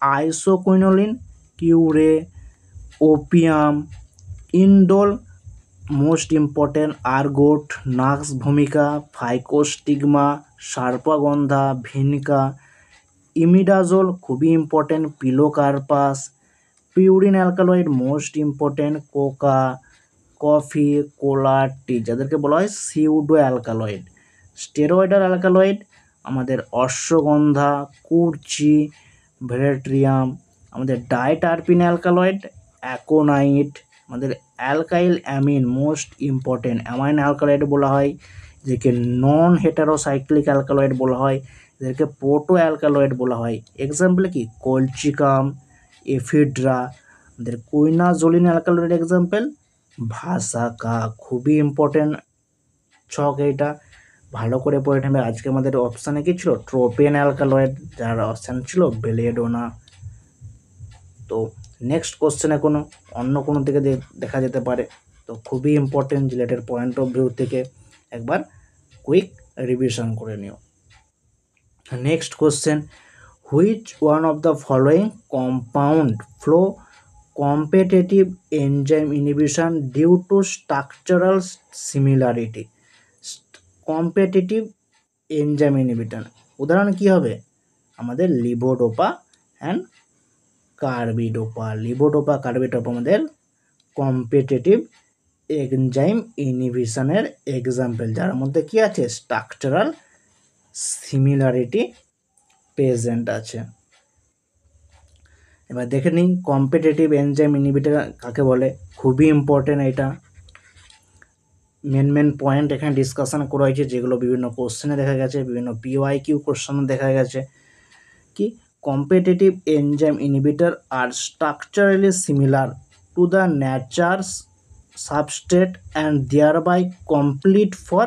isoquinoline, curare, opium, indole, most important ergot, nux vomica, physostigma, sarpagandha, vinca, imidazole খুবই important, pilocarpus, purine alkaloid most important, coca, coffee, cola, tea, যাদেরকে বলা হয় pseudo alkaloid. Steroidal alkaloid আমাদের অশ্বগন্ধা, কুরচি, ভেরেট্রিয়াম। আমাদের ডাইটারপিন alkaloid aconite. আমাদের alkyl amine most important amine alkaloid বলা হয়, যেকে নন heterocyclic alkaloid বলা হয়, এদেরকে পোটো অ্যালকালয়েড বলা হয়। এক্সাম্পল কি? কলচিকাম, এফিড্রা। আমাদের কুইনাজোলিন অ্যালকালয়েড এক্সাম্পল ভাসাকা। খুবই ইম্পর্টেন্ট ছক, এইটা ভালো করে পড়ে নেবে। আজকে আমাদের অপশানে কি ছিল? ট্রোপেন অ্যালকালয়েড, যার অপশান ছিল বেলেডোনা। তো নেক্সট কোশ্চেনে অন্য কোনো দিকে দেখা যেতে পারে। তো খুবই ইম্পর্টেন্ট, জিলেটের পয়েন্ট অফ ভিউ থেকে একবার কুইক রিভিশন করে নিও। Next question, which one of the following compound flow competitive enzyme inhibition due to structural similarity? Competitive enzyme inhibitor উদাহরণ কি হবে? আমাদের লিভোডোপা অ্যান্ড কার্বিডোপা। লিভোডোপা কার্বিডোপা আমাদের কম্পিটিটিভ এনজাইম ইনহিবিশনের এক্সাম্পল, যার মধ্যে কি আছে? স্ট্রাকচারাল সিমিলারিটি প্রেজেন্ট আছে। এবার দেখে নিই কম্পিটিটিভ এনজাইম ইনহিবিটর কাকে বলে। খুবই ইম্পর্টেন্ট, এটা মেন পয়েন্ট এখানে ডিসকাশন করা হয়েছে, যেগুলো বিভিন্ন কোশ্চেনে দেখা গেছে, বিভিন্ন PYQ কোশ্চেনে দেখা গেছে। কি competitive enzyme inhibitor are structurally similar to the nature's substrate and thereby complete for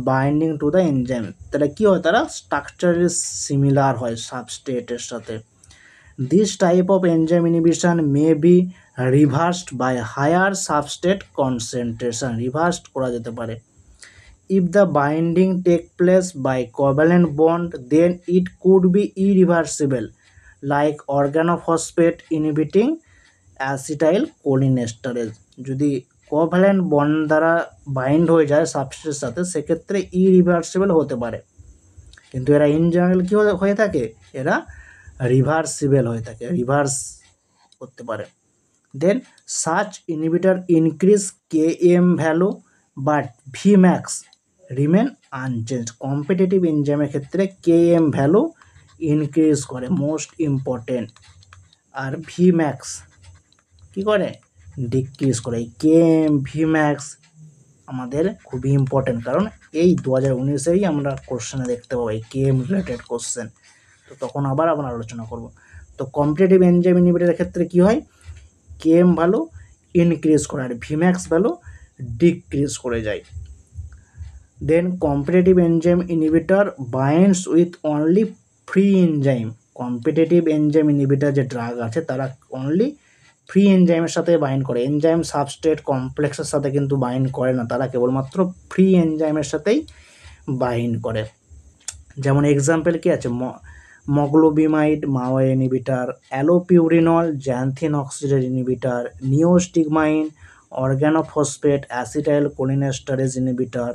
binding to the enzyme. তাহলে কী হয়? তারা স্ট্রাকচারালি সিমিলার হয় সাবস্ট্রেটের সাথে। This type of enzyme inhibition may be reversed by higher substrate concentration. Reversed করা যেতে পারে। If the binding take place by covalent bond, then it could be irreversible, like organophosphate inhibiting acetylcholinesterase. যদি covalent bond দ্বারা bind হয়ে যায় সাবস্ট্রেটের সাথে, সেক্ষেত্রে ইরিভার্সিবল হতে পারে, কিন্তু এরা ইন জেনারেল কী হয়ে থাকে? এরা রিভার্সিবল হয়ে থাকে, রিভার্স করতে পারে। Then such inhibitor increase Km value but Vmax remain unchange. Competitive এনজাইমের ক্ষেত্রে Km ভ্যালু ইনক্রিজ করে, মোস্ট ইম্পর্টেন্ট, আর Vmax কী করে? ডিক্রিজ করে। এই Km Vmax আমাদের খুবই ইম্পর্টেন্ট, কারণ এই 2019-এই আমরা কোশ্চেনে দেখতে পাবো এই Km রিলেটেড কোশ্চেন, তো তখন আবার আলোচনা করব। তো কম্পিটিটিভ এনজাইম ইনহিবিটরের ক্ষেত্রে কি হয়? Km ভ্যালু ইনক্রিজ করে আর Vmax ভ্যালু ডিক্রিজ করে যায়। Then competitive enzyme inhibitor binds with only free enzyme. Competitive enzyme inhibitor যে ড্রাগ আছে তারা অনলি ফ্রি এনজাইমের সাথে বাইন্ড করে, এনজাইম সাবস্ট্রেট কমপ্লেক্সের সাথে কিন্তু বাইন্ড করে না, তারা কেবলমাত্র ফ্রি এনজাইমের সাথেই বাইন্ড করে। যেমন এক্সাম্পল কি আছে? Moclobemide MAO A inhibitor, allopurinol xanthine oxidase inhibitor, neostigmine organophosphate acetylcholinesterase inhibitor,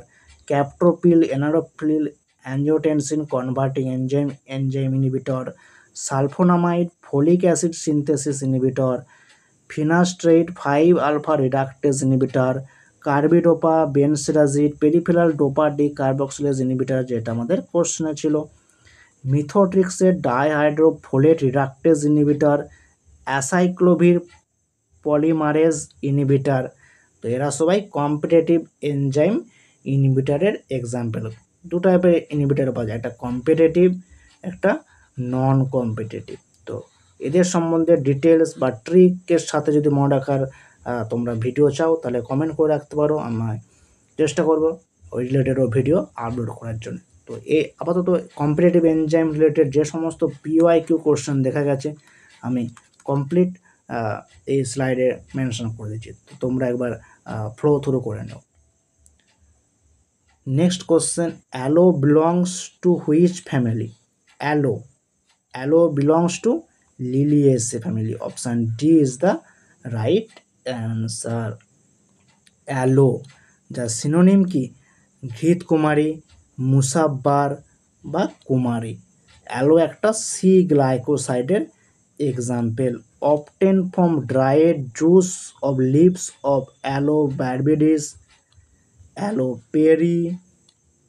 captopril enalapril angiotensin converting enzyme inhibitor, sulphonamide folic acid synthesis inhibitor, finasteride 5-alpha reductase inhibitor, carbidopa benserazide peripheral dopa decarboxylase inhibitor, যেটা আমাদের কোশ্চেনে ছিল, মিথোট্রিক্সের dihydrofolate reductase inhibitor, acyclovir polymerase inhibitor. তো এরা সবাই competitive enzyme ইনহিবিটরের example. দু টাইপের ইনহিবিটর পাওয়া যায়, একটা কম্পিটিটিভ, একটা নন কম্পিটিটিভ। তো এদের সম্বন্ধে ডিটেলস বা ট্রিকের সাথে যদি মনে রাখার তোমরা ভিডিও চাও, তাহলে কমেন্ট করে রাখতে পারো, আমি চেষ্টা করব ওই রিলেটেডও ভিডিও আপলোড করার জন্য। তো আপাতত কম্পিটিটিভ এনজাইম রিলেটেড যে সমস্ত PYQ কোশ্চেন দেখা গেছে আমি কমপ্লিট এই স্লাইডে মেনশন করে দিচ্ছি, তো তোমরা একবার ফ্লো থ্রু করে নাও। Next question, aloe belongs to which family? Aloe belongs to Liliaceae family. Option D is the right answer. Aloe যার সিনোনিম কি? ঘৃত কুমারী, মুসাব্বার বা কুমারী। অ্যালো একটা সি গ্লাইকোসাইডের example, obtain from dried juice of leaves of aloe barbadensis, অ্যালোপেরি,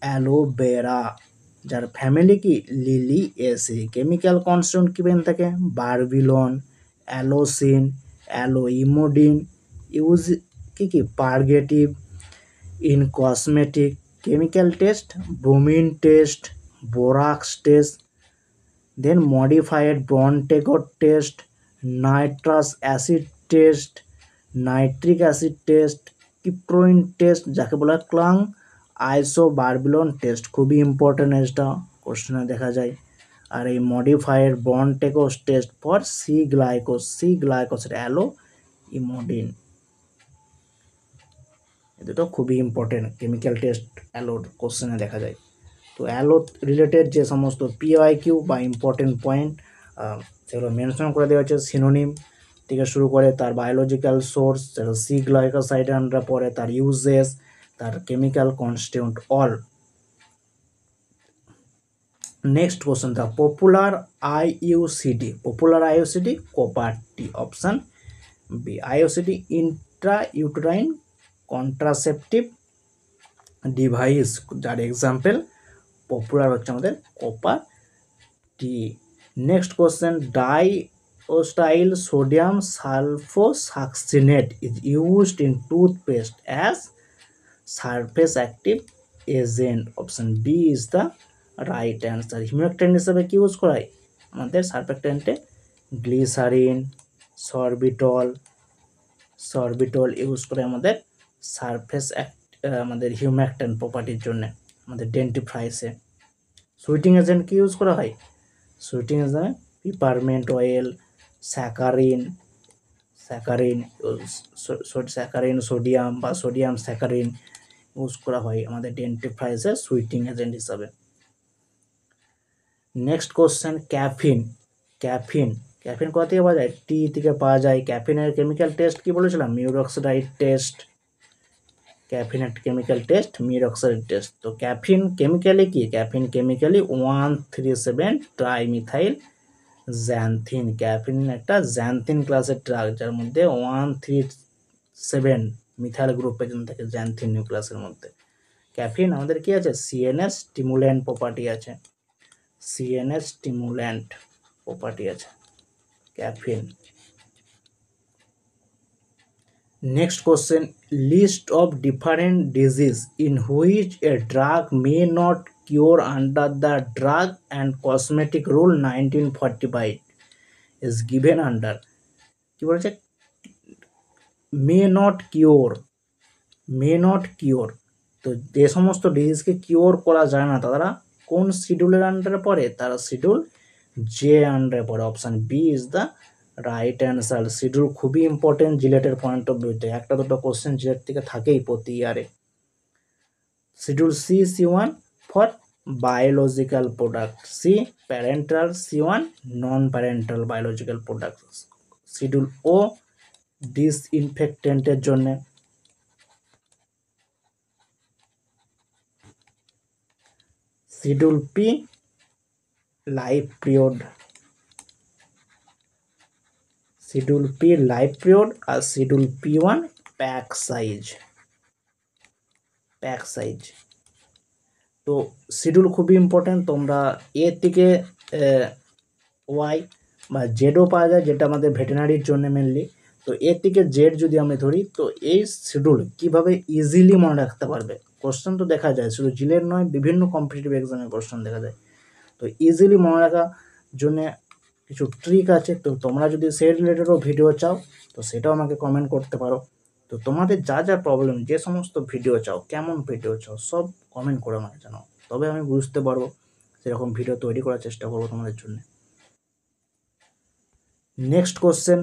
অ্যালোভেরা, যার ফ্যামিলি কি? লিলিয়েসে। কেমিক্যাল কনস্টিটিউয়েন্ট কি পেন থাকে? Barbaloin, aloesin, aloe emodin. ইউজ কি purgative. In cosmetic chemical test, bromine test, borax test, then modified Borntrager test, nitrous acid test, nitric acid test, cupraloin test, যাকে বলা হয় ক্লাং, আইসোবারবিলন টেস্ট। খুবই important, এটা কোশ্চেনে দেখা যায়। আর এই modified Borntrager test for C glycoside aloe emodin, এ দুটো খুবই ইম্পর্টেন্ট কেমিক্যাল টেস্ট অ্যালোর কোশ্চেনে দেখা যায়। তো অ্যালো রিলেটেড যে সমস্ত পিওয়াইকিউ বা ইম্পর্টেন্ট পয়েন্ট সেগুলো মেনশন করে দেওয়া হচ্ছে, সিনোনিম থেকে শুরু করে তার বায়োলজিক্যাল সোর্স, যেটা সি গ্লাইকোসাইড আন্ডারে পড়ে, তার ইউজেস, তার chemical constituent all. Next question, the popular IUCD copper T, option B. IUCD intrauterine contraceptive device, যার এক্সাম্পল পপুলার হচ্ছে আমাদের copper T. Next question, dioctyl sodium sulfosuccinate is used in toothpaste as surface active agent, option B is the right answer. Humectant হিসেবে কি use করা হয় আমাদের সারফেক্ট্যান্টে? Glycerine, sorbitol use করে আমাদের সারফেস আমাদের হিউমেকট্যান্ট প্রপার্টির জন্য আমাদের ডেন্টিফ্রাইসে। সুইটিং এজেন্ট কি ইউজ করা হয়? Sweating agent peppermint oil, saccharin, sodium বা সোডিয়াম স্যাকারিন ইউজ করা হয় আমাদের ডেন্টিফ্রাইসের সুইটিং এজেন্ট হিসাবে। নেক্সট কোশ্চেন, ক্যাফিন কোথা থেকে পাওয়া যায়? টি থেকে পাওয়া যায়। ক্যাফিনের কেমিক্যাল টেস্ট কি বলেছিলাম? মিউরক্সাইড টেস্ট। ক্যাফিনের কেমিক্যাল টেস্ট মিউরক্সাইড টেস্ট। তো ক্যাফিন কেমিক্যালি কি? Caffeine chemically 137 trimethyl xanthine. Caffeine একটা জ্যান্থিন ক্লাসের ড্রাগ, যার মধ্যে 137 মিথাইল গ্রুপ পর্যন্ত থাকে জ্যান্থিন নিউক্লিয়াসের মধ্যে। ক্যাফিন আমাদের কি আছে? সিএনএস স্টিমুল্যান্ট প্রপার্টি আছে, সিএনএস স্টিমুল্যান্ট প্রপার্টি আছে caffeine. Next question, list of different disease in which a drug may not cure under the drug and cosmetic rule 1945 is given under. কি বলেছে? May not cure. তো যে সমস্ত ডিজিজকে cure করা যায় না তারা কোন শিডিউলের আন্ডারে পড়ে? তারা শিডিউল জে আন্ডারে পড়ে। Option B is the right answer. Schedule খুবই ইম্পর্টেন্ট জিলেটের পয়েন্ট অফ ভিউতে, একটা দুটো কোশ্চেন জিলেট থেকে থাকেই প্রতি ইয়ারে। Schedule C1 for biological product, C parenteral, C1 non parenteral biological product. Schedule O ডিসইনফেক্টেন্টের জন্য। শিডিউল পি লাইফ পিরিয়ড, আর শিডিউল P1 প্যাক সাইজ। তো শিডিউল খুবই ইম্পর্টেন্ট। তোমরা এ থেকে ওয়াই বা জেডও পাওয়া যায়, যেটা আমাদের ভেটেনারির জন্য মেনলি। তো এ থেকে জেড যদি আমি ধরি, তো এই শিডিউল কিভাবে ইজিলি মনে রাখতে পারবে? কোশ্চেন তো দেখা যায়, শুধু জিলের নয়, বিভিন্ন কম্পিটিটিভ এক্সামে কোশ্চেন দেখা যায়। তো ইজিলি মনে রাখার জন্য কিছু ট্রিক আছে। তো তোমরা যদি সেই রিলেটেডও ভিডিও চাও তো সেটাও আমাকে কমেন্ট করতে পারো। তো তোমাদের যা যা প্রবলেম, যে সমস্ত ভিডিও চাও, কেমন ভিডিও চাও, সব কমেন্ট করে আমাকে জানাও, তবে আমি বুঝতে পারবো সেরকম ভিডিও তৈরি করার চেষ্টা করবো তোমাদের জন্য। Next question,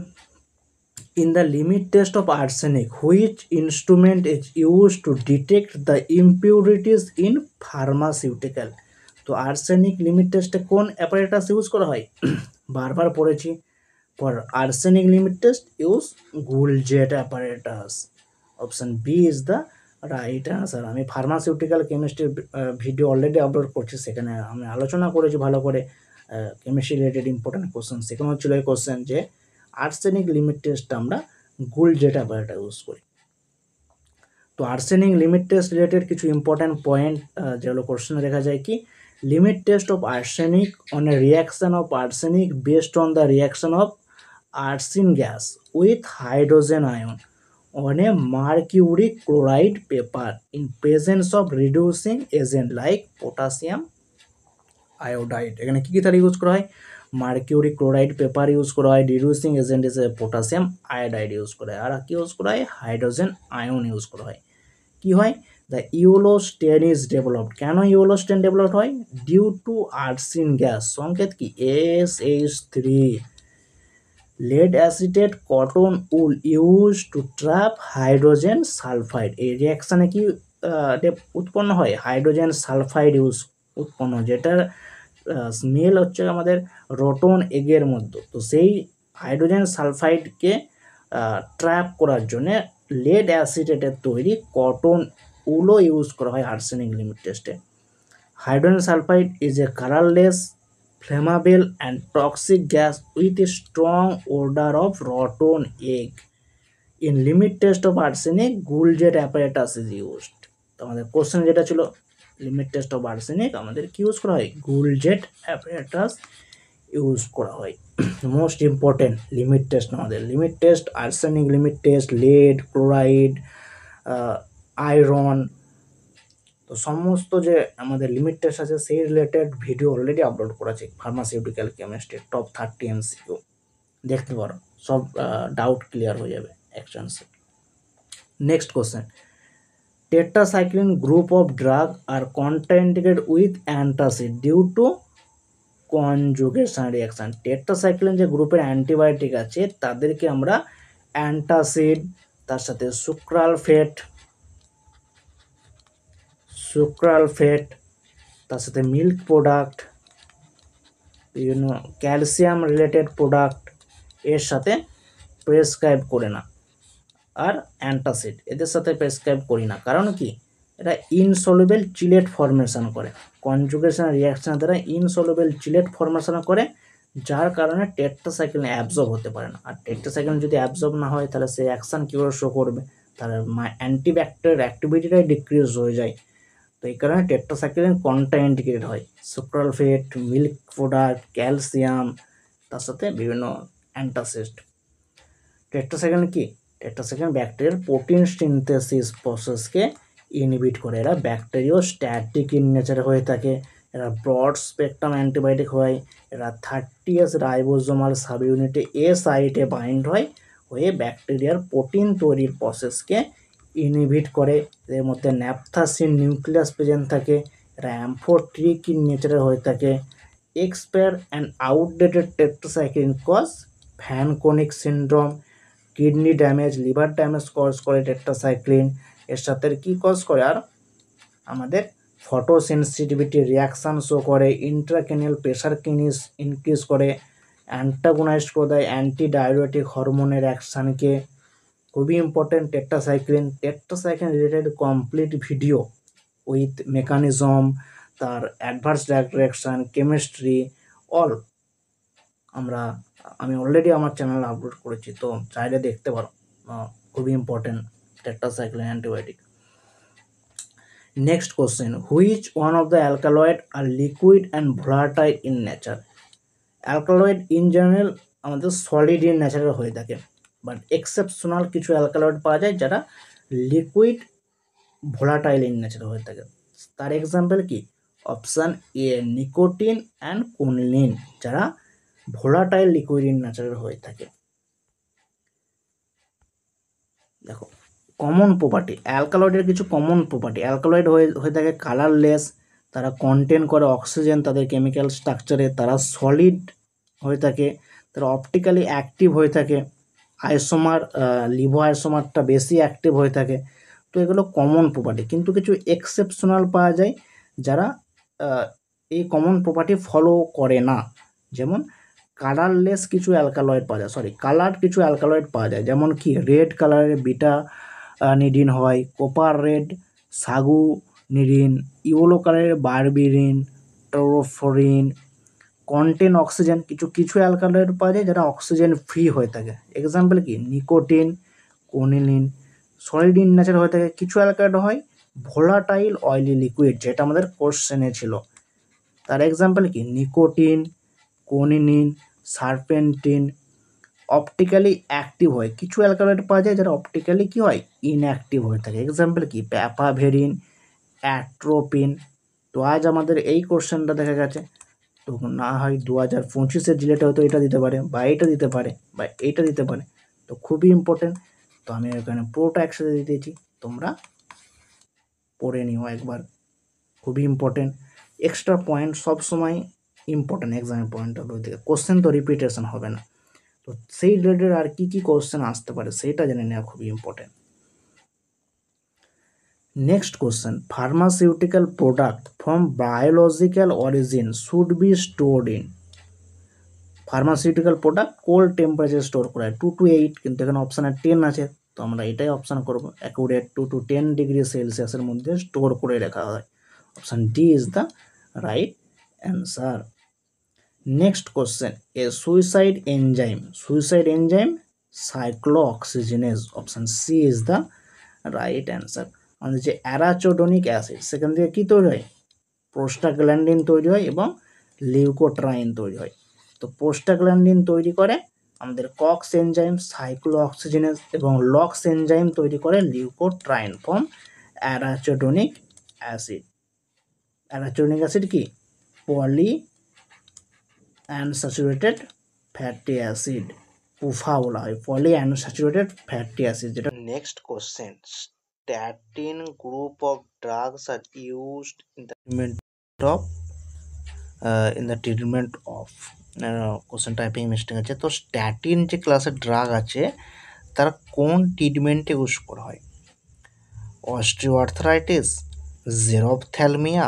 in the limit test of arsenic, which instrument is used to detect the impurities in pharmaceutical? তো আর্সেনিক লিমিট টেস্টে কোন অ্যাপারেটাস ইউজ করা হয়? বারবার পড়েছি। For arsenic limit test use Gutzeit apparatus. Option B is the right answer. আমি pharmaceutical কেমিস্ট্রির video already upload করছি, সেখানে আমি আলোচনা করেছি ভালো করে কেমিস্ট্রি রিলেটেড ইম্পর্টেন্ট কোশ্চেন। সেখানে হচ্ছিল এই কোশ্চেন যে আর্সেনিক লিমিট টেস্ট আমরা গুলজেট অ্যাপারেটাস ইউজ করি। তো আর্সেনিক লিমিট টেস্ট রিলেটেড কিছু ইম্পর্টেন্ট পয়েন্ট যেগুলো কোশ্চেনে দেখা যায় কি, limit test of arsenic on a reaction of arsenic based on the reaction of আর্সেন gas with hydrogen ion on a mercury chloride paper in presence of reducing agent like potassium iodide। এখানে কি তার use করা হয়? Mercury chloride paper use করা হয়, reducing agent হিসেবে potassium iodide use করা হয়, আর কি ইউজ করা হয়? হাইড্রোজেন আয়ন ইউজ করা হয়। কি হয়? The yellow stain is developed. কেন ইউলোস্টেন ডেভেলপড হয়? ডিউ টু আর্সিন গ্যাস, সংকেত কি SH3, lead acetate cotton wool used to trap hydrogen sulphide. এই রিয়াকশানে কি উৎপন্ন হয়? হাইড্রোজেন সালফাইড উৎপন্ন, যেটার স্মেল হচ্ছে আমাদের রটন এগের মধ্যে। তো সেই হাইড্রোজেন সালফাইডকে ট্র্যাপ করার জন্যে লেড অ্যাসিটেটের তৈরি কটন উলও ইউজ করা হয় আর্সেনিক লিমিট টেস্টে। Hydrogen sulphide is a colourless, flammable and toxic gas with a strong odor of rotten egg. In limit test of arsenic, Gould-Jet apparatus is used. তো আমাদের question যেটা ছিল limit test of arsenic, আমাদের কি use করা হয়? Gould-Jet apparatus use করা হয়। মোস্ট ইম্পর্টেন্ট লিমিট টেস্ট, আমাদের limit test arsenic limit test, lead, chloride, iron, তো সমস্ত যে আমাদের লিমিট টেস্ট আছে সেই রিলেটেড ভিডিও অলরেডি আপলোড করেছে ফার্মাসিউটিক্যাল কেমিস্ট্রি টপ 30 MCQ, দেখতে পারো, সব ডাউট ক্লিয়ার হয়ে যাবে এক চান্সে। Next question, tetracycline group of drug are contraindicated with antacid due to conjugation reaction. Tetracycline যে গ্রুপের অ্যান্টিবায়োটিক আছে তাদেরকে আমরা অ্যান্টাসিড, তার সাথে সুক্রালফেট, তার সাথে মিল্ক প্রোডাক্ট, বিভিন্ন ক্যালসিয়াম রিলেটেড প্রোডাক্ট এর সাথে প্রেসক্রাইব করে না। আর অ্যান্টাসিড এদের সাথে প্রেসক্রাইব করি না, কারণ কি? এটা ইনসলুবেল চিলেট ফর্মেশন করে, কনজুগেশন রিয়াকশন দ্বারা ইনসলুবেল চিলেট ফর্মেশন করে, যার কারণে টেট্রাসাইক্লিন অ্যাবজর্ব হতে পারে না। আর টেট্রাসাইক্লিন যদি অ্যাবজর্ব না হয় তাহলে সে অ্যাকশন কীভাবে শো করবে? তাহলে অ্যান্টিব্যাকটেরিয়াল অ্যাক্টিভিটিটাই ডিক্রিজ হয়ে যায়। তো এই কারণে টেট্রাসাইক্লিন কন্ট্রাইন্ডিকেটেড হয়। সুক্রালফেট, মিল্ক প্রোডাক্ট, ক্যালসিয়াম, তার সাথে বিভিন্ন অ্যান্টাসিড। টেট্রাসাইক্লিন কি? টেট্রাসাইক্লিন ব্যাকটেরিয়ার প্রোটিন সিনথেসিস প্রসেসকে ইনহিবিট করে। এরা ব্যাকটেরিওস্ট্যাটিক ইন নেচারে হয়ে থাকে, এরা ব্রড স্পেকট্রাম অ্যান্টিবায়োটিক হয়, এরা 30S রাইবোজোমাল সাব ইউনিটে সাইটে বাইন্ড হয়ে ব্যাকটেরিয়ার প্রোটিন তৈরির প্রসেসকে ইনহিবিট করে। এদের মধ্যে ন্যাপথাসিন নিউক্লিয়াস প্রেজেন্ট থাকে, এরা অ্যাম্ফোট্রিক ইন নেচারে হয়ে থাকে। Expire and outdated tetracycline cause Fanconi syndrome, kidney damage, liver damage cause করে টেট্রাসাইক্লিন। এর সাথে কি কজ করে? আর আমাদের ফটোসেন্সিটিভিটি রিয়াকশান শো করে, ইন্ট্রাক্রেনিয়াল প্রেশারকে ইনক্রিজ করে, অ্যান্টাগোনাইজ করে দেয় অ্যান্টিডায়াবেটিক হরমোনের অ্যাকশানকে। খুবই important tetracycline related complete video with mechanism, তার অ্যাডভার্স রিয়াকশান, কেমিস্ট্রি, অল আমি অলরেডি আমার চ্যানেলে আপলোড করেছি, তো চাইলে দেখতে পারো। খুবই important tetracycline antibiotic. Next question, which one of the alkaloid are liquid and volatile in nature? Alkaloid in general আমাদের সলিড ইন নেচারে হয়ে থাকে, বাট এক্সেপশনাল কিছু অ্যালকালয়েড পাওয়া যায় যারা লিকুইড ভোলাটাইল ইন নেচারে হয়ে থাকে। তার এক্সাম্পল কি? অপশান এ নিকোটিন অ্যান্ড কুনিলিন, যারা ভোলাটাইল লিকুইড ইন নেচারে হয়ে থাকে। দেখো কমন প্রপার্টি, অ্যালকালয়েডের কিছু কমন প্রপার্টি। অ্যালকালয়েড হয়ে থাকে কালারলেস, তারা কন্টেন করে অক্সিজেন তাদের কেমিক্যাল স্ট্রাকচারে, তারা সলিড হয়ে থাকে, তারা অপটিক্যালি অ্যাক্টিভ হয়ে থাকে, আইসোমার লিভো আইসোমারটা বেশি অ্যাক্টিভ হয়ে থাকে। তো এগুলো কমন প্রপার্টি, কিন্তু কিছু এক্সেপশনাল পাওয়া যায় যারা এই কমন প্রপার্টি ফলো করে না। যেমন কালারলেস কিছু অ্যালকালয়েড পাওয়া যায়, কালার কিছু অ্যালকালয়েড পাওয়া যায়, যেমন কি রেড কালারের বিটা নিডিন হয়, কোপার রেড সাগুনিডিন, ইয়েলো কালারের বারবিরিন, টোরোফোরিন। কন্টেন অক্সিজেন, কিছু অ্যালকালয়েড পাওয়া যায় যারা অক্সিজেন ফ্রি হয়ে থাকে, এক্সাম্পল কি নিকোটিন, কোনিলিন। সলিড ইন নেচার হয়ে থাকে। কিছু অ্যালকালয়েড হয় ভোলাটাইল অয়েলি লিকুইড, যেটা আমাদের কোশ্চেনে ছিল। তার এক্সাম্পল কি নিকোটিন, কোনিলিন, সারপেন্টিন। অপটিক্যালি অ্যাক্টিভ হয়, কিছু অ্যালকালয়েড পাওয়া যায় যারা অপটিক্যালি কি হয় ইনঅ্যাক্টিভ হয়ে থাকে, এক্সাম্পল কি প্যাপাভেরিন, অ্যাট্রোপিন। তো আজ আমাদের এই কোশ্চেনটা দেখা গেছে, তো না হয় 2025-এর জিলেটে হয়তো এটা দিতে পারে, বা এইটা দিতে পারে, বা এইটা দিতে পারে। তো খুবই ইম্পর্টেন্ট, তো আমি এখানে পুরোটা একসাথে দিয়ে দিয়েছি, তোমরা পড়ে নিও একবার, খুবই ইম্পর্টেন্ট। এক্সট্রা পয়েন্ট সবসময় ইম্পর্টেন্ট এক্সামের পয়েন্ট অফ ভিউ থেকে, কোশ্চেন তো রিপিটেশন হবে না, তো সেই রিলেটেড আর কি কি কোশ্চেন আসতে পারে সেইটা জেনে নেওয়া খুবই important. Next question, pharmaceutical product from biological origin should be stored in. Pharmaceutical product cold temperature store করা হয় 2 to 8, কিন্তু এখানে অপশানে 10 আছে, তো আমরা এটাই অপশান করব, অ্যাকুরেট 2 to 10 ডিগ্রি সেলসিয়াসের মধ্যে স্টোর করে রাখা হয়। Option D is the right answer. Next question, a suicide enzyme cyclooxygenase, option C is the right answer. আমাদের যে অ্যারাচোডোনিক অ্যাসিড, সেখান থেকে কী তৈরি হয়, প্রোস্টাগ্ল্যান্ডিন তৈরি হয় এবং লিউকোট্রাইন তৈরি হয়। তো প্রোস্টাগ্ল্যান্ডিন তৈরি করে আমাদের কক্স এনজাইম সাইক্লোঅক্সিজেনেজ, এবং লক্স এনজাইম তৈরি করে leukotriene from arachidonic acid. Arachidonic acid কি, poly unsaturated fatty acid, PUFA বলা হয়, পলি আনস্যাচুরেটেড ফ্যাটি অ্যাসিড যেটা। Next question. Statin group of drugs are used in the treatment of question typing mistake আছে। তো statin যে ক্লাসের ড্রাগ আছে তারা কোন ট্রিটমেন্টে ইউজ করা হয়, অস্টিওআর্থ্রাইটিস, জেরোপথ্যালমিয়া,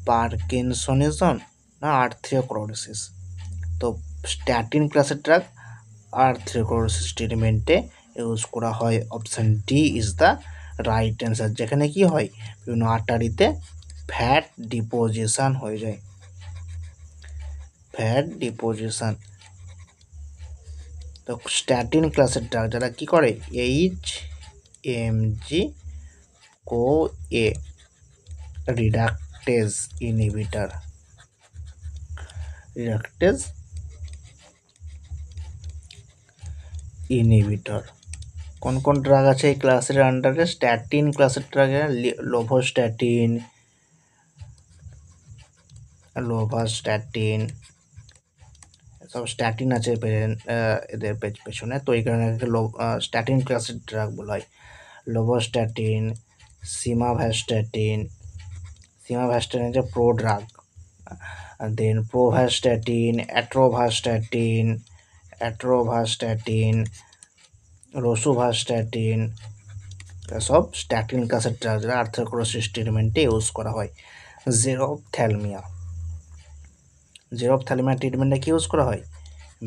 পার্কিনসনিজম না আর্থ্রিওক্লোরোসিস। তো স্ট্যাটিন ক্লাসের ড্রাগ আর্থ্রিওক্লোরোসিস ট্রিটমেন্টে ইউজ করা হয়। Option D is the right answer, যেখানে কি হয়, বিভিন্ন আর্টারিতে ফ্যাট ডিপোজিশন হয়ে যায়, ফ্যাট ডিপোজিশন। তো স্ট্যাটিন ক্লাসের ড্রাগ যারা কি করে, এইচএমজি কো এ রিডাকটেজ ইনহিবিটর, কোন কোন ড্রাগ আছে এই ক্লাসের আন্ডারে, স্ট্যাটিন ক্লাসের ড্রাগে লোভাস্ট্যাটিন, সব স্ট্যাটিন আছে এদের পেছনে, তো এই কারণে স্ট্যাটিন ক্লাসের ড্রাগ বলা হয়। লোভাস্ট্যাটিন, সিমাভ্যাস্ট্যাটিন যে প্রো ড্রাগ, দেন প্রোভ্যাস্ট্যাটিন, অ্যাট্রোভাস্ট্যাটিন, রোসুভাস্ট্যাটিন, সব স্ট্যাটিন ক্লাসের ড্রাগ যারা আর্থ্রোক্লোরোসিস ট্রিটমেন্টে ইউজ করা হয়। জেরোপথ্যালমিয়া ট্রিটমেন্টে কি ইউজ করা হয়,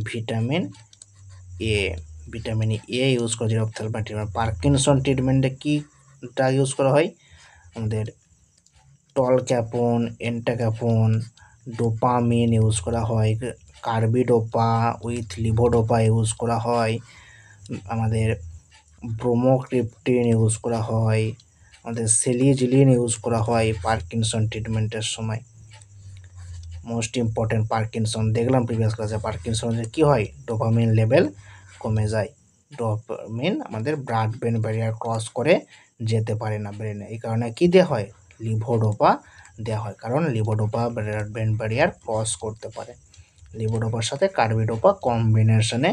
ভিটামিন এ ইউজ করা জেরোপথ্যালমিয়া ট্রিটমেন্ট। পার্কিনসন ট্রিটমেন্টে কি ড্রাগ ইউজ করা হয়, আমাদের টলক্যাপন, এন্টাক্যাপন, ডোপামিন ইউজ করা হয়, কার্বিডোপা উইথ লিভোডোপা ইউজ করা হয়, আমাদের ব্রোমোক্রিপ্টিন ইউজ করা হয়, আমাদের সেলিজিলিন ইউজ করা হয় পার্কিনসন ট্রিটমেন্টের সময়। মোস্ট ইম্পর্টেন্ট পার্কিনসন দেখলাম প্রিভিয়াস ক্লাসে, পার্কিনসনের কী হয়, ডোপামিন লেভেল কমে যায়, ডোপামিন আমাদের ব্লাড ব্রেন ব্যারিয়ার ক্রস করে যেতে পারে না ব্রেনে, এই কারণে কী দেওয়া হয়, লিভোডোপা দেওয়া হয়, কারণ লিভোডোপা ব্লাড ব্রেন ব্যারিয়ার ক্রস করতে পারে। লিভোডোপার সাথে কার্বিডোপা কম্বিনেশনে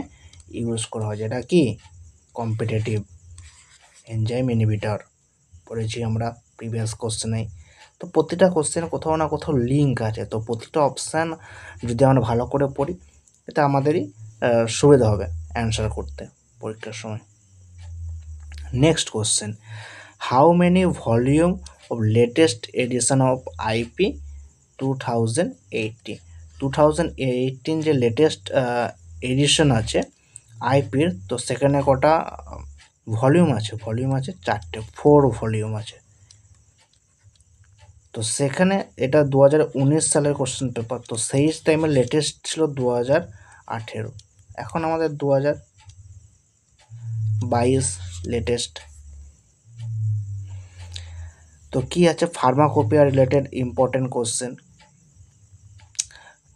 ইউজ করা হয়, যেটা কি কম্পিটিটিভ এনজাইম ইনহিবিটর, পড়েছি আমরা প্রিভিয়াস কোশ্চেনেই। তো প্রতিটা কোশ্চেন কোথাও না কোথাও লিঙ্ক আছে, তো প্রতিটা অপশান যদি আমরা ভালো করে পড়ি এটা আমাদেরই সুবিধা হবে অ্যান্সার করতে পরীক্ষার সময়। Next question, how many volume of latest edition of IP 2018 যে লেটেস্ট এডিশন আছে আইপির, তো সেখানে কটা ভলিউম আছে, 4 ভলিউম আছে। তো সেখানে এটা 2019 সালের কোশ্চেন পেপার, তো সেই টাইমে লেটেস্ট ছিল 2018, এখন আমাদের 2022 লেটেস্ট। তো কি আছে, pharmacopoeia related important question.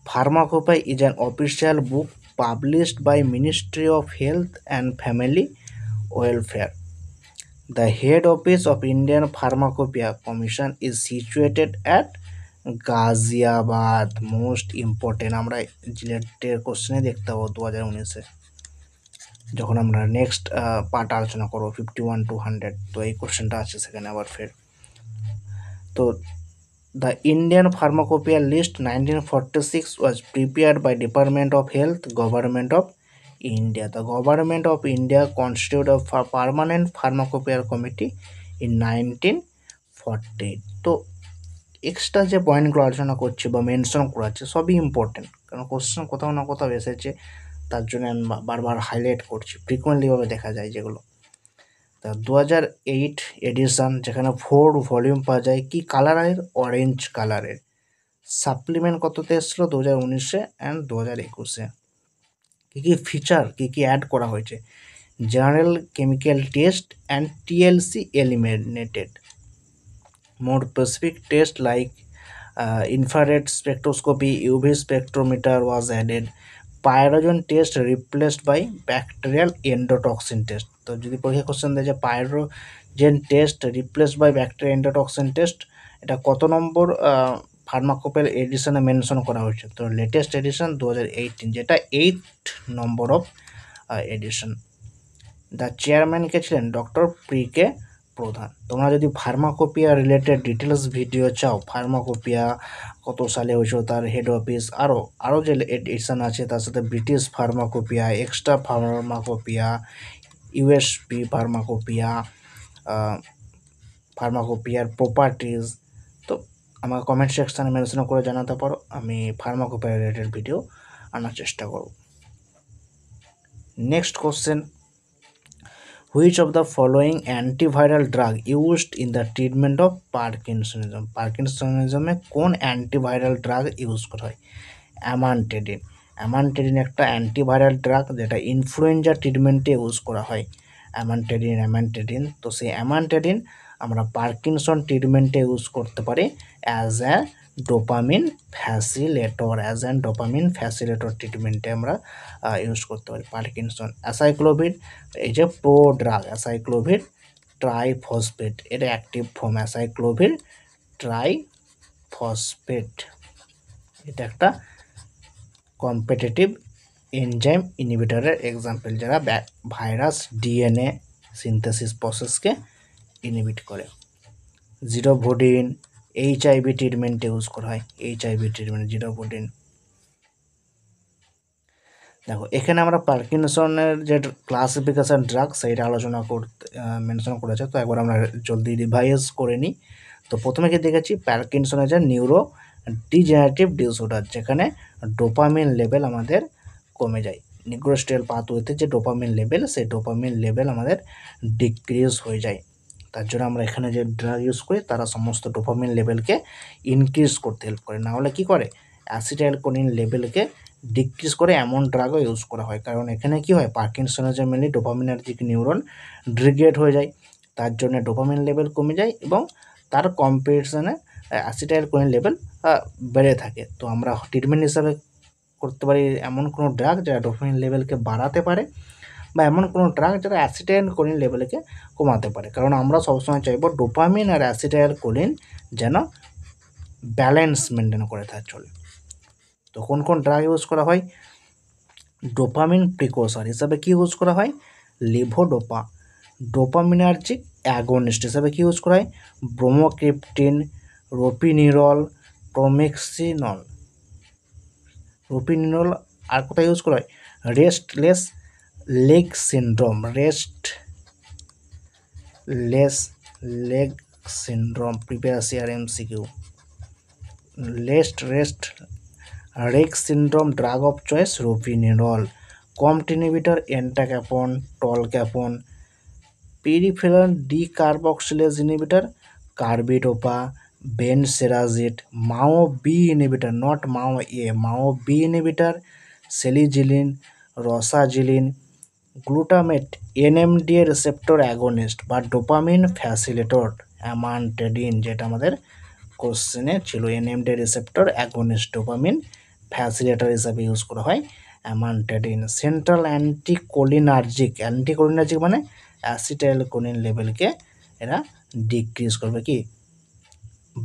Pharmacopoeia is an official book published by ministry of health and family welfare. The head office of Indian Pharmacopoeia Commission is situated at Ghaziabad. Most important, আমরা জিলেটের কোশ্চেনে দেখতে পাবো 2019-এ, যখন আমরা নেক্সট পার্ট আলোচনা করবো 51 to 100, তো এই কোশ্চেনটা আছে সেখানে আবার ফের। তো the Indian Pharmacopoeia List 1946 was prepared by Department of Health, Government of India. The Government of India constituted a permanent pharmacopoeia committee in 1940. তো এক্সট্রা যে পয়েন্টগুলো আলোচনা করছি বা মেনশন করা আছে সবই ইম্পর্টেন্ট, কারণ কোশ্চেন কোথাও না কোথাও এসেছে, তার জন্য আমি বারবার হাইলাইট করছি, ফ্রিকোয়েন্টলিভাবে দেখা যায় যেগুলো। তা 2008 এডিশন, যেখানে 4 ভলিউম পাওয়া যায়, কি কালারের? অরেঞ্জ কালারের। সাপ্লিমেন্ট কততে এসেছিলো? 2019-এ অ্যান্ড 2021-এ। কী কী ফিচার, কী কী অ্যাড করা হয়েছে? General chemical test and TLC eliminated. more specific test like infrared spectroscopy, UV spectrometer was added. Pyrogen test replaced by bacterial endotoxin test. তো যদি পরীক্ষা কোশ্চেন দেয় যে pyrogen test replaced by bacteria endotoxin test, এটা কত নম্বর ফার্মাকোপের এডিশনে mention করা হয়েছে? তো লেটেস্ট এডিশন 2018, যেটা 8 নম্বর অফ এডিশন। দ্য চেয়ারম্যান কে ছিলেন? Doctor P K. প্রধান। তোমরা যদি ফার্মাকোপিয়া রিলেটেড ডিটেলস ভিডিও চাও, ফার্মাকোপিয়া কত সালে হয়েছিল, তার হেড অফিস, আরও যে এডিশন আছে, তার সাথে British pharmacopoeia, extra pharmacopoeia, USP pharmacopoeia, ফার্মাকোপিয়ার প্রপার্টিজ, তো আমাকে কমেন্ট সেকশানে মেনশন করে জানাতে পারো, আমি ফার্মাকোপিয়া রিলেটেড ভিডিও আনার চেষ্টা করব। Next question, which of the following antiviral drug used in the treatment of Parkinsonism? পার্কিনসনিজমে কোন অ্যান্টিভাইরাল ড্রাগ ইউজ করা হয়? অ্যামানটেডিন। অ্যামানটেডিন একটা অ্যান্টিভাইরাল ড্রাগ, যেটা ইনফ্লুয়েঞ্জা ট্রিটমেন্টে ইউজ করা হয়। অ্যামানটেডিন। তো সেই অ্যামানটেডিন আমরা পার্কিনসন ট্রিটমেন্টে ইউজ করতে পারি অ্যাজ অ্যা ডোপামিন ফ্যাসিলেটর ট্রিটমেন্টে আমরা ইউজ করতে পারি পার্কিনসন। অ্যাসাইক্লোভির, এই যে প্রো ড্রাগ অ্যাসাইক্লোভির ট্রাইফসফেট, এর অ্যাক্টিভ ফর্ম অ্যাসাইক্লোভির ট্রাইফসফেট, এটা একটা কম্পিটিটিভ এনজাইম ইনহিবিটরের এক্সাম্পল, যারা ভাইরাস ডিএনএ সিনথেসিস প্রসেসকে ইনহিবিট করে। জিরোভোডিন এইচআইভি ট্রিটমেন্টে ইউজ করা হয়, জিরোভোডিন। দেখো এখানে আমরা পার্কিনসনের যে ক্লাসিফিকেশন ড্রাগ সেইটা আলোচনা করতে মেনশন করেছে, তো একবার আমরা জলদি রিভাইজ করে নিই। তো প্রথমে কি দেখেছি, পার্কিনসনের যে নিউরো ডিজেনারেটিভ ডিসঅর্ডার, যেখানে ডোপামিন লেভেল আমাদের কমে যায়, নিউরোস্ট্রিয়াল পাথওয়েতে যে ডোপামিন লেভেল, সেই ডোপামিন লেভেল আমাদের ডিক্রিজ হয়ে যায়। তার জন্য আমরা এখানে যে ড্রাগ ইউজ করি, তারা সমস্ত ডোপামিন লেভেলকে ইনক্রিজ করতে হেল্প করে, না হলে কী করে, অ্যাসিটাইলকোলিন লেভেলকে ডিক্রিজ করে এমন ড্রাগও ইউজ করা হয়। কারণ এখানে কি হয়, পার্কিনসনিজমেরই ডোপামিনার্জিক নিউরন ডিগ্রেড হয়ে যায়, তার জন্য ডোপামিন লেভেল কমে যায় এবং তার কম্পিটিশনে অ্যাসিটাইলকোলিন লেভেল বেড়ে থাকে। তো আমরা ট্রিটমেন্ট হিসাবে করতে পারি এমন কোনো ড্রাগ যারা ডোপামিন লেভেলকে বাড়াতে পারে, বা এমন কোনো ড্রাগ যারা অ্যাসিটাইলকোলিন লেভেলকে কমাতে পারে। কারণ আমরা সবসময় চাইবো ডোপামিন আর অ্যাসিটাইলকোলিন যেন ব্যালেন্স মেনটেন করে থাকে চলে। তো কোন কোন ড্রাগ ইউজ করা হয়? ডোপামিন প্রিকোসার হিসাবে কি ইউজ করা হয়? লিভোডোপা। ডোপামিনার্জিক অ্যাগনিস্ট হিসাবে কি ইউজ করা হয়? ব্রোমোক্রিপ্টিন, রোপিনিরল, প্রোমেক্সিনল। আর কোথায় ইউজ করা হয়? Restless leg syndrome, previous year MCQ. রেক syndrome, drug of choice ropinirole. COMT inhibitor entacapone, tolcapone. Peripheral decarboxylase inhibitor carbidopa, benserazide. MAO B inhibitor, not MAO A, MAO B inhibitor selegiline, rasagiline. Glutamate NMDA receptor agonist বা dopamine facilitator amantadine, যেটা আমাদের কোশ্চেনে ছিল, NMDA receptor agonist dopamine facilitator হিসাবে use করা হয় amantadine. Central anticholinergic মানে acetylcholine লেভেলকে এরা ডিক্রিজ করবে। কি?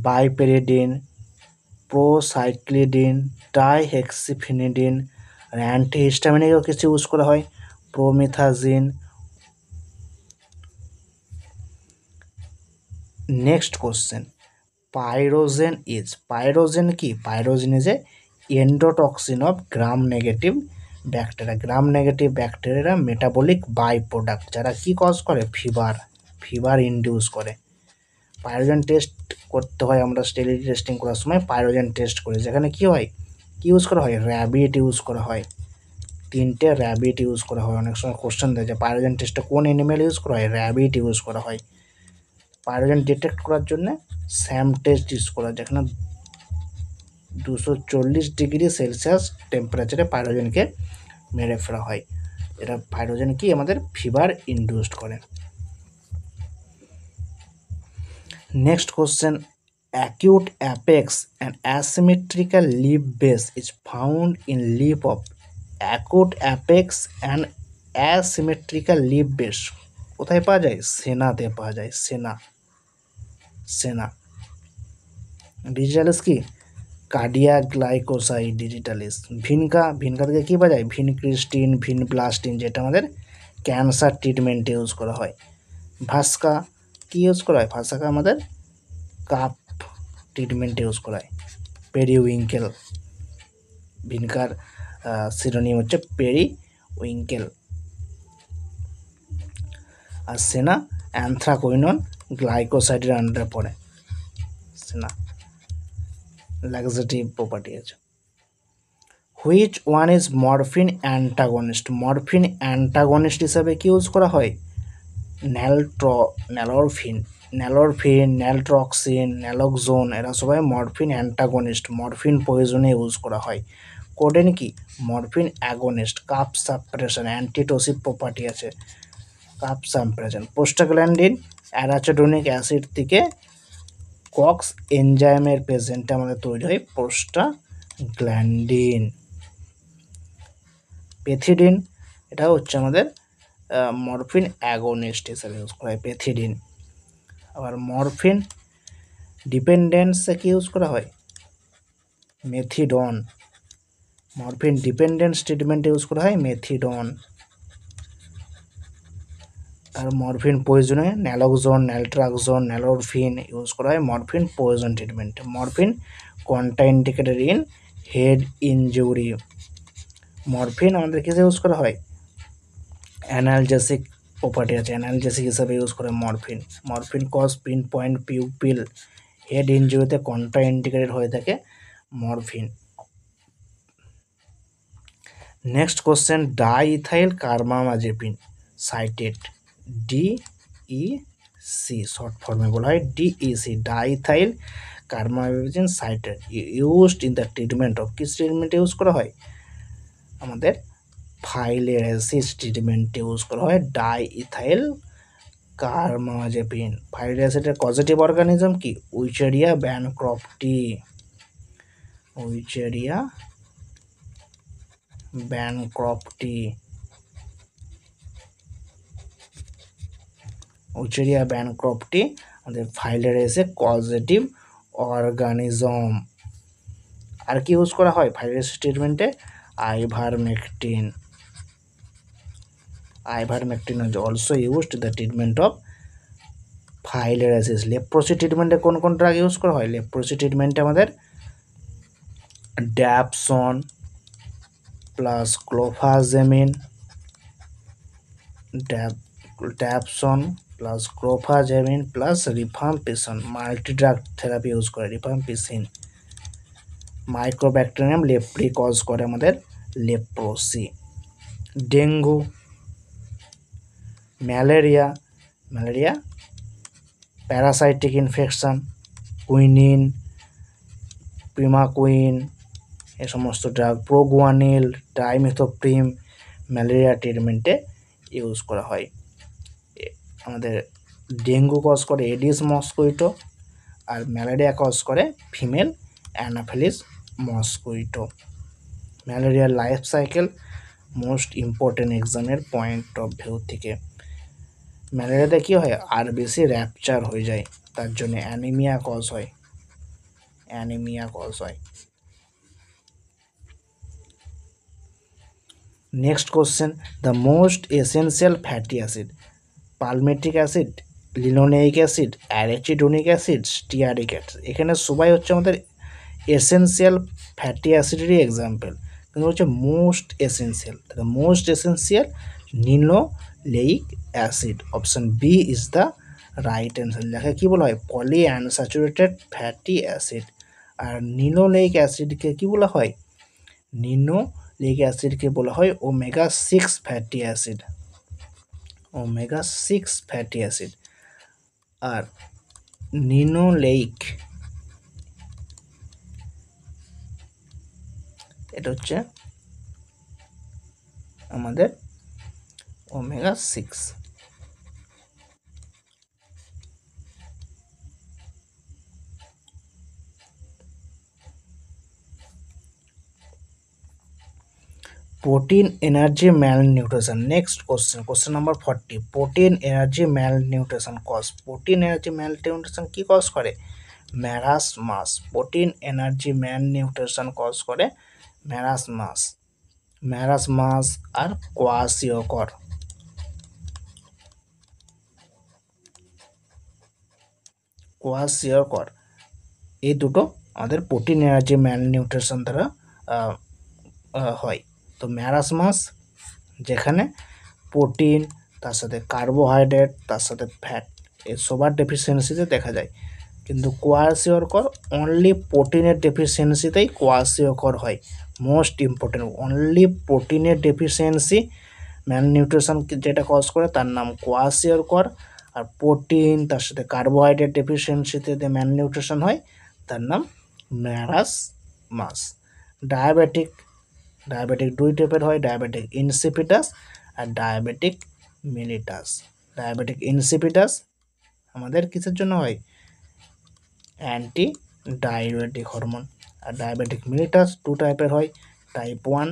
বাইপেরিডিন, প্রোসাইক্লিডিন, ডাইহেক্সিফিনিডিন। অ্যান্টিহিস্টামিনেও কিছু ইউজ করা হয়, প্রোমিথাজিন। নেক্সট কোশ্চেন, পাইরোজেন কি? Pyrogen is a endotoxin of gram negative bacteria. Gram negative bacteria metabolic by product, যারা কি কজ করে? ফিভার ইনডিউস করে। পাইরোজেন টেস্ট করতে হয়, আমরা স্টেরিলিটি টেস্টিং করার সময় পাইরোজেন টেস্ট করি, যেখানে কি হয়, কি ইউজ করা হয়? র্যাবিট ইউজ করা হয়। 3টে র্যাবিট ইউজ করা হয়। অনেক সময় কোশ্চেন দেয় যে পাইরোজেন টেস্টে কোন অ্যানিমেল ইউজ করা হয়? র্যাবিট ইউজ করা হয়। পাইরোজেন ডিটেক্ট করার জন্য স্যাম টেস্ট ইউজ করা হয়, যেখানে 240 ডিগ্রি সেলসিয়াস টেম্পারেচারে পাইরোজেনকে মেরে ফেলা হয়। এটা পাইরোজেন কি? আমাদের ফিভার ইনডিউসড করে। Next question, acute apex and asymmetrical leaf base is found in leaf of acute apex and asymmetrical leaf base কোথায় পাওয়া যায়? সেনাতে পাওয়া যায়। সেনা। ডিজিটালিস কি? Cardiac glycoside digitalis. ভিনকা থেকে কী পাওয়া যায়? ভিনক্রিস্টিন, ভিনব্লাস্টিন, যেটা আমাদের ক্যান্সার ট্রিটমেন্টে ইউজ করা হয়। ভাস্কা কি ইউজ করা হয়? ভাস্কা আমাদের কাপ ট্রিটমেন্টে ইউজ করা হয়। পেরিউইঙ্কেল, ভিনকার সিনোনিম হচ্ছে পেরিউইঙ্কেল। আর সেনা অ্যান্থ্রাকুইনন গ্লাইকোসাইডের আন্ডারে পড়ে। সেনা ল্যাক্সেটিভ প্রপার্টি আছে। Which one is morphine antagonist? Morphine antagonist হিসাবে কি ইউজ করা হয়? ন্যালরফিন, ন্যালট্রক্সিন, ন্যালক্সোন, এরা সবাই মরফিন অ্যান্টাগনিস্ট, মরফিন পয়জনে ইউজ করা হয়। কোডেন কি? Morphine agonist, cough suppression, antitussive property আছে, cough suppression. Prostaglandin arachidonic acid থেকে কক্স এনজাইমের প্রেজেন্টে আমাদের তৈরি হয় প্রোস্টাগ্ল্যান্ডিন। পেথিডিন, এটা হচ্ছে আমাদের মরফিন অ্যাগনিস্ট হিসাবে ইউজ করা হয় পেথিডিন। আবার মরফিন ডিপেন্ডেন্সে কি ইউজ করা হয়? মেথিডন। মরফিন ডিপেন্ডেন্স ট্রিটমেন্টে ইউজ করা হয় মেথিডন। আর মরফিন পয়জনে ন্যালক্সোন, ন্যালট্রাক্সোন, ন্যালরফিন ইউজ করা হয় মরফিন পয়জন ট্রিটমেন্টে। Morphine contraindicated in head injury. Morphine আমাদের কিসে ইউজ করা হয়? অ্যানালজেসিক প্রপার্টি আছে, অ্যানালজেসিক হিসাবে ইউজ করে morphine. Morphine cause pinpoint pupil, head ইনজুরিতে কন্ট্রাইন্ডিকেটেড হয়ে থাকে morphine. Next question, diethylcarbamazine citrate, DEC short ফর্মে বলা হয় DEC, diethylcarbamazine citrate, used in the treatment of, কিস ট্রিটমেন্টে ইউজ করা হয়? আমাদের ফাইলেরিয়াসিস ট্রিটমেন্টে ইউজ করা হয় ডাইইথাইল কার্বামাজেপিন। ফাইলেরিয়াসিসের কজেটিভ অর্গানিজম কি? উইচেরিয়া ব্যানক্রফটি, উইচেরিয়া ব্যানক্রফটি। উইচেরিয়া ব্যানক্রফটি আমাদের ফাইলেরিয়াসের কজেটিভ অর্গানিজম। আর কি ইউজ করা হয় ফাইলেরিয়াসিস ট্রিটমেন্টে? Ivermectin. Ivermectin is also used in the treatment of filariasis. Leprosy ট্রিটমেন্টে কোন কোন ড্রাগ ইউজ করা হয়? লেপ্রোসি ট্রিটমেন্টে আমাদের dapsone plus clofazimine, dapsone plus clofazimine plus rifampicin, multi drug therapy use করে রিফাম্পিসিন। মাইক্রোব্যাকটেরিয়াম লেপ্রি কজ করে আমাদের leprosy. Dengue, malaria parasitic infection, quinine, primaquine, এ সমস্ত ড্রাগ, প্রোগুয়ানিল, ডাইমিথোপ্রিম ম্যালেরিয়া ট্রিটমেন্টে ইউজ করা হয়। আমাদের ডেঙ্গু কজ করে এডিস মস্কুইটো, আর ম্যালেরিয়া কজ করে ফিমেল অ্যানাফিলিস মস্কুইটো। ম্যালেরিয়ার লাইফ সাইকেল মোস্ট ইম্পর্টেন্ট এক্সামের পয়েন্ট অফ ভিউ থেকে। ম্যালেরিয়াতে কী হয়? আর বেশি র্যাপচার হয়ে যায়, তার জন্য অ্যানিমিয়া কজ হয়। Next question, the most essential fatty acid, palmitic acid, linoleic acid, arachidonic acid, stearic acid, এখানে সবাই হচ্ছে আমাদের এসেনশিয়াল ফ্যাটি অ্যাসিডেরই এক্সাম্পল, কিন্তু হচ্ছে মোস্ট এসেনশিয়াল, তাহলে most essential linoleic acid, option B is the right answer. যাকে কী বলা হয় পলি আনস্যাচুরেটেড ফ্যাটি অ্যাসিড। আর লিনোলেইক অ্যাসিডকে কী বলা হয়, লিনোলেইক অ্যাসিডকে বলা হয় omega 6 fatty acid, omega 6 fatty acid. আর লিনোলেইক এটা হচ্ছে আমাদের omega 6। protein energy malnutrition, next question number 40, protein energy malnutrition cause, protein energy malnutrition কি কজ করে, marasmus, protein energy malnutrition cause করে ম্যারাসমাস, ম্যারাসমাস আর কোয়াশিওকর, কোয়াশিওকর এই দুটো আমাদের প্রোটিন এনার্জি malnutrition দ্বারা হয়। তো ম্যারাসমাস যেখানে প্রোটিন, তার সাথে কার্বোহাইড্রেট, তার সাথে ফ্যাট, এর সবার ডেফিসিয়েন্সিতে দেখা যায়, কিন্তু কোয়াশিওকর অনলি প্রোটিনের ডেফিসিয়েন্সিতেই কোয়াশিওকর হয়। মোস্ট ইম্পর্টেন্ট, অনলি প্রোটিনের ডেফিসিয়েন্সি ম্যালনিউট্রিশন যেটা কজ করে তার নাম কোয়াশিওকর, আর প্রোটিন তার সাথে কার্বোহাইড্রেট ডেফিসিয়েন্সিতে যে ম্যালনিউট্রিশন হয় তার নাম ম্যারাসমাস। ডায়াবেটিক, ডায়াবেটিক দুই টাইপের হয়, ডায়াবেটিক ইনসিপিটাস আর ডায়াবেটিক মিলিটাস। ডায়াবেটিক ইনসিপিটাস আমাদের কিসের জন্য হয়, অ্যান্টি ডায়াবেটিক হরমোন। আর ডায়াবেটিক মিলিটাস টু টাইপের হয়, টাইপ 1,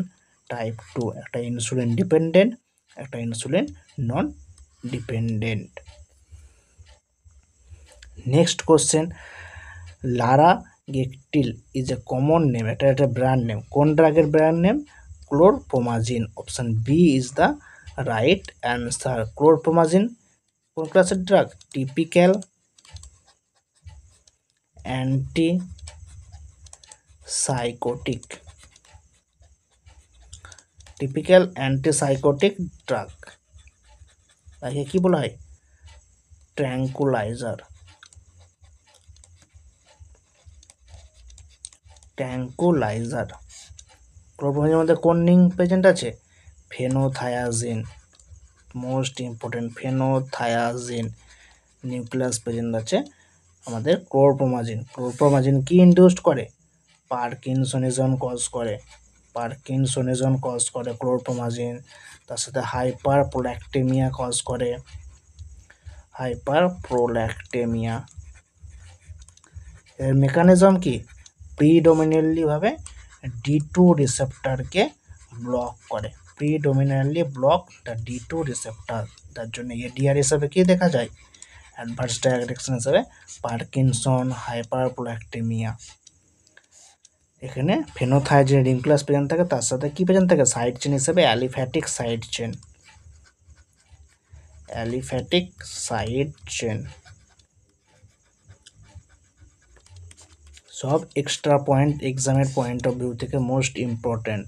টাইপ 2, একটা ইনসুলিন ডিপেন্ডেন্ট, একটা insulin non dependent. Next question, Largactil is a common name, এটা একটা ব্র্যান্ড নেম, কোন ড্রাগের brand name, chlorpromazine, option B is the right answer. Chlorpromazine কোন ক্লাসের ড্রাগ, typical anti psychotic, typical antipsychotic drug, তাকে কি বলা হয়, ট্র্যাঙ্কুলাইজার, ট্র্যাঙ্কুলাইজার। ক্লোরপ্রোমাজিনের মধ্যে কোন রিং প্রেজেন্ট আছে, ফেনোথায়াজিন, মোস্ট ইম্পর্টেন্ট, ফেনোথায়াজিন নিউক্লিয়াস প্রেজেন্ট আছে আমাদের ক্লোরপ্রোমাজিন। ক্লোরপ্রোমাজিন কি ইনডিউসড করে, পার্কিনসনিজম কজ করে, পার্কিনসনিজম কজ করে ক্লোরপ্রোমাজিন, তার সাথে হাইপার প্রোল্যাক্টেমিয়া কজ করে, হাইপার প্রোল্যাক্টেমিয়া। এর মেকানিজম কি, প্রিডোমিনেন্টলি ভাবে D2 রিসেপ্টরকে ব্লক করে, predominantly block the D2 receptor, তার জন্য এডিআর হিসাবে কি দেখা যায়, অ্যাডভার্স ডায়ারেকশন হিসাবে পার্কিনসন, হাইপার প্রোল্যাক্টেমিয়া। এখানে ফেনোথায়াজিন রিং ক্লাস প্রেজেন্ট থাকে, তার সাথে কি প্রেজেন্ট থাকে, সাইড চেন হিসেবে aliphatic side chain, aliphatic side chain. সব এক্সট্রা পয়েন্ট এক্সামের পয়েন্ট অফ ভিউ থেকে most important.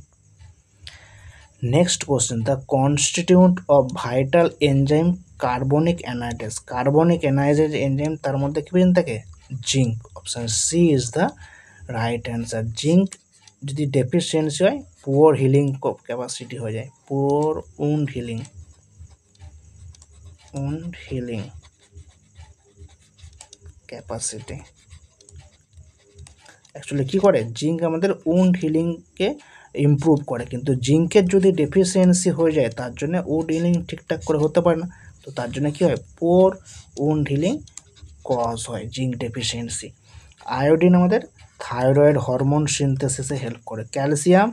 Next question, the constituent of vital enzyme carbonic anhydrase, carbonic anhydrase enzyme তার মধ্যে কি প্রেজেন্ট থাকে, zinc, option C is the right answer. Zinc যদি deficiency হয় poor healing capacity হয়ে যায়, poor wound healing, wound healing capacity. Actually কী করে, জিঙ্ক আমাদের উন্ড হিলিংকে ইমপ্রুভ করে, কিন্তু জিঙ্কের যদি ডেফিসিয়েন্সি হয়ে যায় তার জন্য উন্ড হিলিং ঠিকঠাক করে হতে পারে না, তো তার জন্য কী হয়, পোর উন্ড হিলিং কজ হয় জিঙ্ক ডেফিসিয়েন্সি। আয়োডিন আমাদের থাইরয়েড হরমোন সিনথেসিসে হেল্প করে, ক্যালসিয়াম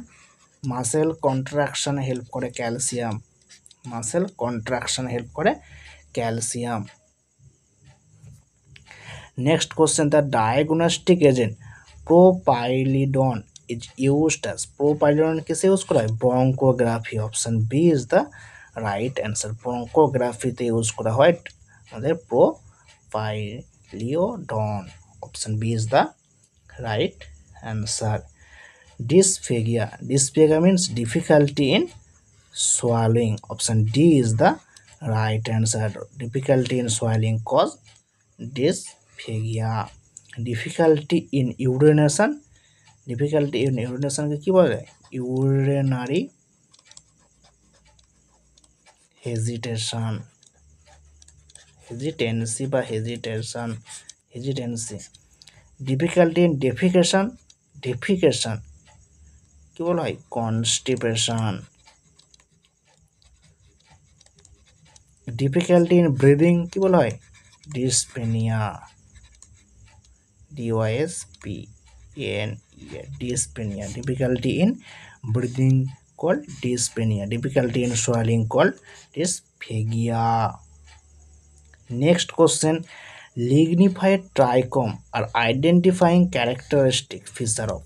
মাসেল কন্ট্রাকশানে হেল্প করে, ক্যালসিয়াম মাসেল কন্ট্রাকশানে হেল্প করে calcium. Next question, the diagnostic agent propyliodone is used as, propyliodone কিসে ইউজ করা হয়, bronchography, option B is the right answer. ব্রঙ্কোগ্রাফিতে ইউজ করা হয় আমাদের phyllodon. Option B is the right answer. Dysphagia means difficulty in swallowing. Option D is the right answer. Difficulty in swallowing cause dysphagia. Difficulty in urination কে কি বলে? urinary hesitancy বা hesitancy. Difficulty in defecation কি বলা হয়? constipation. Difficulty in breathing কি বলা হয়? dyspnea. dyspnea. Difficulty in breathing called dyspnea. Difficulty in swallowing called dysphagia. Next question. Lignified trichome are identifying characteristic feature of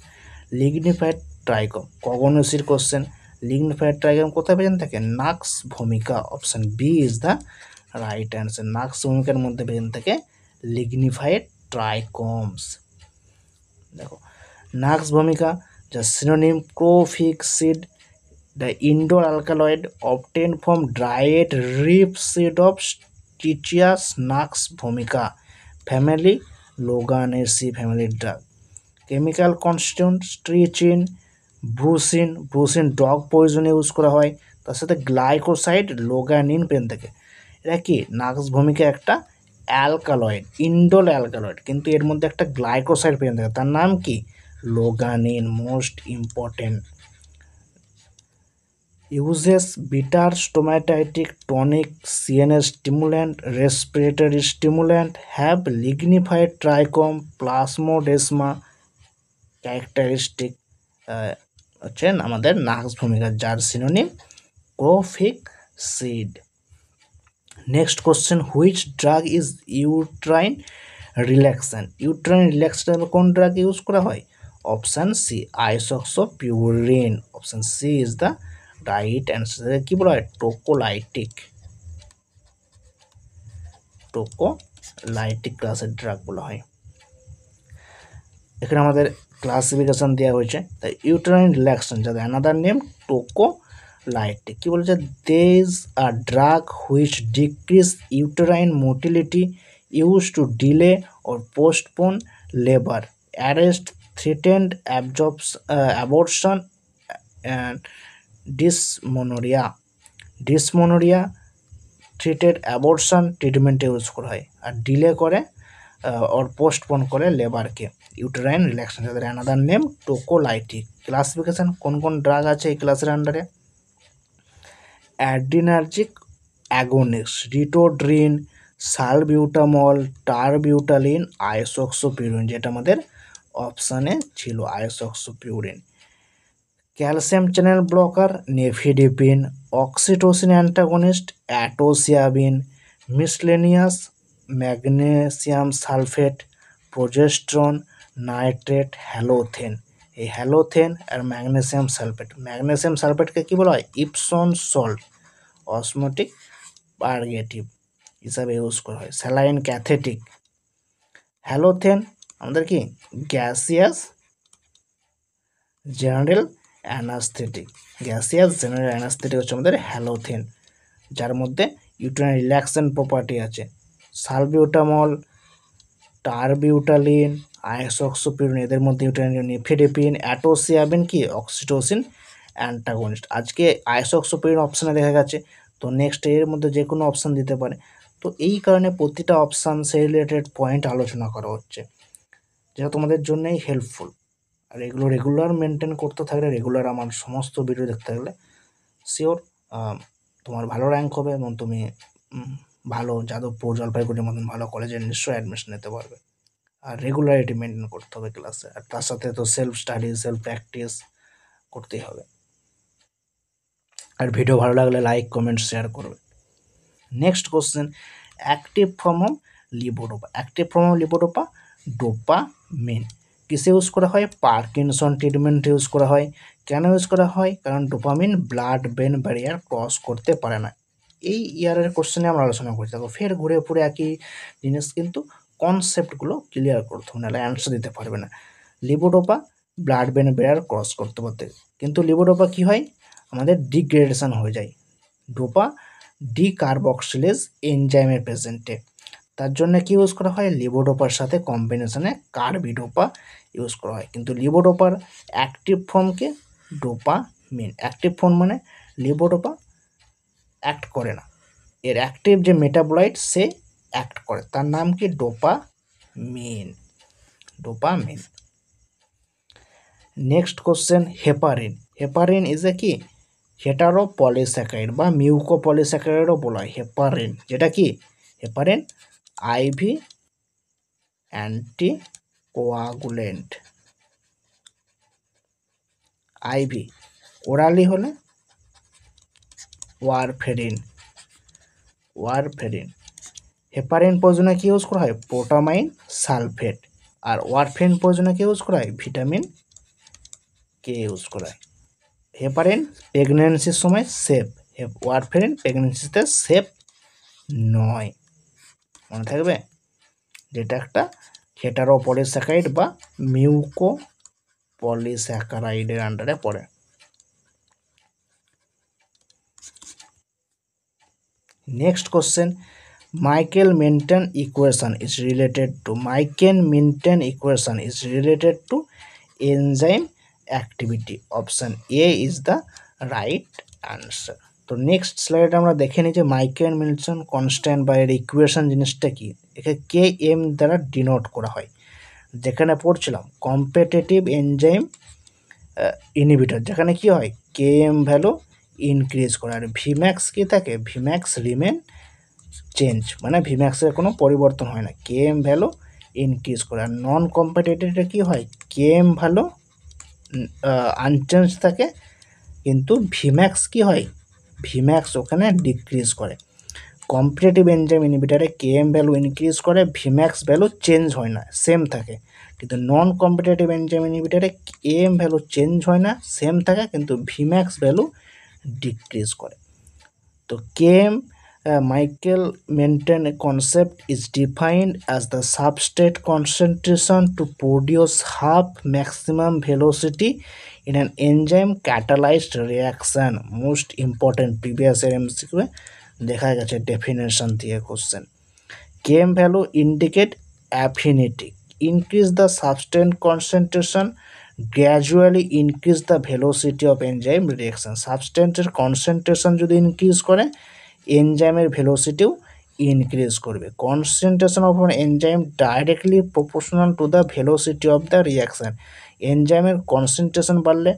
lignified trichome. কগনোসির question. lignified trichome কোথায় পেয়ে থাকে? Nux vomica. Option B is the right answer. Nux ভূমিকার মধ্যে পেয়ে থাকে lignified trichomes. দেখো nux vomica যা synonym crow fig seed, the indole alkaloid obtained from dried rib seed of Stichius nux vomica family, Loganaceae family drug. Chemical constituent strychin, brucin dog poison use করা হয়, তার সাথে গ্লাইকোসাইড লোগানিন পেন থেকে। এটা কি? নাক্স ভূমিকা একটা অ্যালকালয়েড, ইন্ডোল অ্যালকালয়েড, কিন্তু এর মধ্যে একটা গ্লাইকোসাইড পেন থাকে, তার নাম কি? Loganin. Most important. Uses bitter stomatitic tonic, CNS stimulant, respiratory stimulant, have lignified trichome, plasmodesma characteristic হচ্ছেন আমাদের নাক্স ভূমিকা, যার synonym crow fig seed. Next question, which drug is uterine relaxant? Uterine relaxant কোন drug use করা হয়? Option C isoxsuprine. Option C is the right answer. কি বলা হয়? টোকোলাইটিক ক্লাসের ড্রাগ বলা হয়। এখানে আমাদের ক্লাসিফিকেশন দেওয়া হয়েছে, তাই ইউটেরাইন রিল্যাক্সেশন, যাদের অ্যানাদার নেম টোকোলাইটিক। কি বলেছে? This a drug which decrease uterine motility, use to delay or postpone labor, arrest threatened abortion and dysmenorrhoea treated abortion ট্রিটমেন্টে ইউজ করা হয়, আর ডিলে করে ওর পোস্টপোন করে লেবারকে। ইউটেরাইন রিল্যাক্সেশন, যাদের অ্যানাদার নেম টোকোলাইটিক। ক্লাসিফিকেশন কোন কোন ড্রাগ আছে এই ক্লাসের আন্ডারে? অ্যাড্রিনার্জিক অ্যাগোনিস্ট, রিটোড্রিন, সালবিউটামল, টারবিউটালিন, আইসোক্সোপিউরিন, যেটা আমাদের অপশানে ছিল isoxsuprine. Calcium channel blocker, nifedipine, oxytocin antagonist, atosiban, miscellaneous, magnesium sulphate, progesterone, nitrate, halothane. এই হ্যালোথেন আর ম্যাগনেসিয়াম সালফেটকে কী বলা হয়? ইপসন সল্ট, অসমোটিক পারগেটিভ হিসাবে ইউজ করা হয়। স্যালাইন ক্যাথেটিক। হ্যালোথেন আমাদের কি? গ্যাসিয়াস জেনারেল অ্যানাস্থেটিক হচ্ছে আমাদের হ্যালোথেন, যার মধ্যে ইউটেরাইন রিল্যাক্সেন্ট প্রপার্টি আছে। সালবিউটামল, টারবিউটালিন, আইসোক্সোপিউরিন, এদের মধ্যে ইউটেরাইন নেফিডিপিন, অ্যাটোসিয়াবিন কি? Oxytocin antagonist. আজকে আইসোক্সোপিউরিন অপশানে দেখা গেছে, তো নেক্সট এর মধ্যে যে কোনো অপশান দিতে পারে। তো এই কারণে প্রতিটা অপশান সেই রিলেটেড পয়েন্ট আলোচনা করা হচ্ছে, যেটা তোমাদের জন্যই হেল্পফুল। আর এগুলো রেগুলার মেনটেন করতে থাকলে, রেগুলার আমার সমস্ত ভিডিও দেখতে থাকলে শিওর তোমার ভালো র্যাঙ্ক হবে এবং তুমি ভালো যাদবপুর, জলপাইগুড়ির মতন ভালো কলেজে নিশ্চয়ই অ্যাডমিশন নিতে পারবে। আর রেগুলারিটি মেনটেন করতে হবে ক্লাসে, আর তার সাথে তো সেলফ স্টাডি, সেলফ প্র্যাকটিস করতেই হবে। আর ভিডিও ভালো লাগলে লাইক, কমেন্ট, শেয়ার করবে। Next question, active form of levodopa dopamine কিসে ইউজ করা হয়? পার্কিনসন ট্রিটমেন্ট ইউজ করা হয়। কেন ইউজ করা হয়? কারণ dopamine blood brain barrier cross করতে পারে না। এই ইয়ারের কোশ্চেনে আমরা আলোচনা করছি। দেখো ফের ঘুরে পুরে একই জিনিস, কিন্তু কনসেপ্টগুলো ক্লিয়ার করতে হবে, নাহলে অ্যান্সার দিতে পারবে না। লিবোডোপা ব্লাড ব্রেন ব্যারিয়ার ক্রস করতে পারতে, কিন্তু লিবোডোপা কি হয়, আমাদের ডিগ্রেডেশন হয়ে যায় ডোপা ডিকার্বক্সিলেজ এনজাইমের প্রেজেন্টে। তার জন্য কি ইউজ করা হয়, লিবোডোপার সাথে কম্বিনেশনে কার্বিডোপা ইউজ করা হয়। কিন্তু লিবোডোপার অ্যাক্টিভ ফর্মকে ডোপামিন, অ্যাক্টিভ ফর্ম মানে লিবোডোপা অ্যাক্ট করে না, এর অ্যাক্টিভ যে মেটাবোলাইট সে অ্যাক্ট করে, তার নাম কি dopamine, dopamine. Next question, heparin. Heparin is a কি হেটারো পলিস্যাকারাইড বা মিউকো পলিস্যাকারাইডও বলা হয় হেপারিন, যেটা কি heparin IV anti coagulant, IV orally হলে ওয়ারফেরিন, ওয়ারফেরিন। হেপারিন প্রয়োজনে কি ইউজ করা হয়, প্রোটামাইন সালফেট, আর ওয়ারফেরিন প্রয়োজনে কি ইউজ করা হয়, ভিটামিন কে ইউজ করা হয়। হেপারিন প্রেগনেন্সির সময় সেফ, ওয়ারফেরিন প্রেগনেন্সিতে সেফ নয়, মনে থাকবে, যেটা একটা হেটারো পলিস্যাকারাইড বা মিউকো পলিস্যাকারাইডের আন্ডারে পড়ে। Next question, Michael-Menten equation is related to Michael-Menten equation is related to enzyme activity. Option A is the right answer. তো নেক্সট স্লাইডে আমরা দেখে নিই যে মাইকেল-মেনশন কনস্ট্যান্ট বা এর ইকুয়েশন জিনিসটা কি, একে কে এম দ্বারা ডিনোট করা হয়। যেখানে পড়ছিলাম কম্পিটিটিভ এনজাইম ইনহিবিটর, যেখানে কি হয় কে এম ভ্যালু ইনক্রিজ করে, আর ভিম্যাক্স কি থাকে, ভিম্যাক্স রিমেন চেঞ্জ, মানে ভিম্যাক্সের কোনো পরিবর্তন হয় না, কে এম ভ্যালু ইনক্রিজ করে। আর নন কম্পিটিটিভে কী হয়, কে এম ভ্যালু আনচেঞ্জ থাকে, কিন্তু ভিম্যাক্স কি হয়, ভিম্যাক্স ওখানে ডিক্রিজ করে। কম্পিটিটিভ এনজাইম ইনহিবিটরে কে এম ভ্যালু ইনক্রিজ করে, ভিম্যাক্স ভ্যালু চেঞ্জ হয় না, সেম থাকে। কিন্তু নন কম্পিটিটিভ এনজাইম ইনহিবিটরে কে এম ভ্যালু চেঞ্জ হয় না, সেম থাকে, কিন্তু ভিম্যাক্স ভ্যালু ডিক্রিজ করে। তো K M Michael-Menten concept is defined as the substrate concentration to produce half maximum velocity in an enzyme catalyzed reaction. Most important previous MCQ দেখা গেছে definition দিয়ে question. Km value indicate affinity. Increase the substrate concentration, gradually increase the velocity of enzyme reaction. সাবস্টেন্সের concentration যদি increase করে, এনজাইমের ভেলোসিটিও increase করবে। Concentration of enzyme directly proportional to the velocity of the reaction. এনজাইমের concentration বাড়লে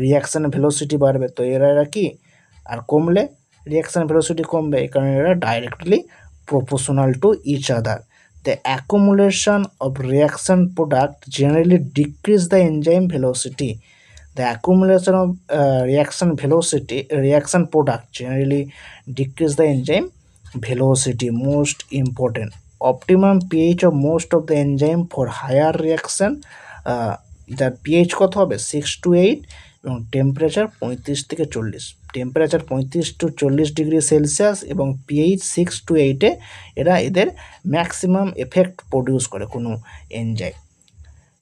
রিয়াকশানের velocity বাড়বে, তো এরা কি, আর কমলে রিয়াকশান ভেলোসিটি কমবে, এই কারণে এরা directly proportional to each other. The accumulation of reaction product generally decrease the enzyme velocity. The accumulation of reaction product generally decrease the enzyme velocity. Most important, optimum pH of most of the enzyme for higher reaction, যার pH কত হবে 6 to 8 এবং temperature 35 থেকে 40, temperature 35 to 40 degree Celsius এবং pH 6 to 8-এ এরা এদের maximum effect produce করে কোনো এনজাইম।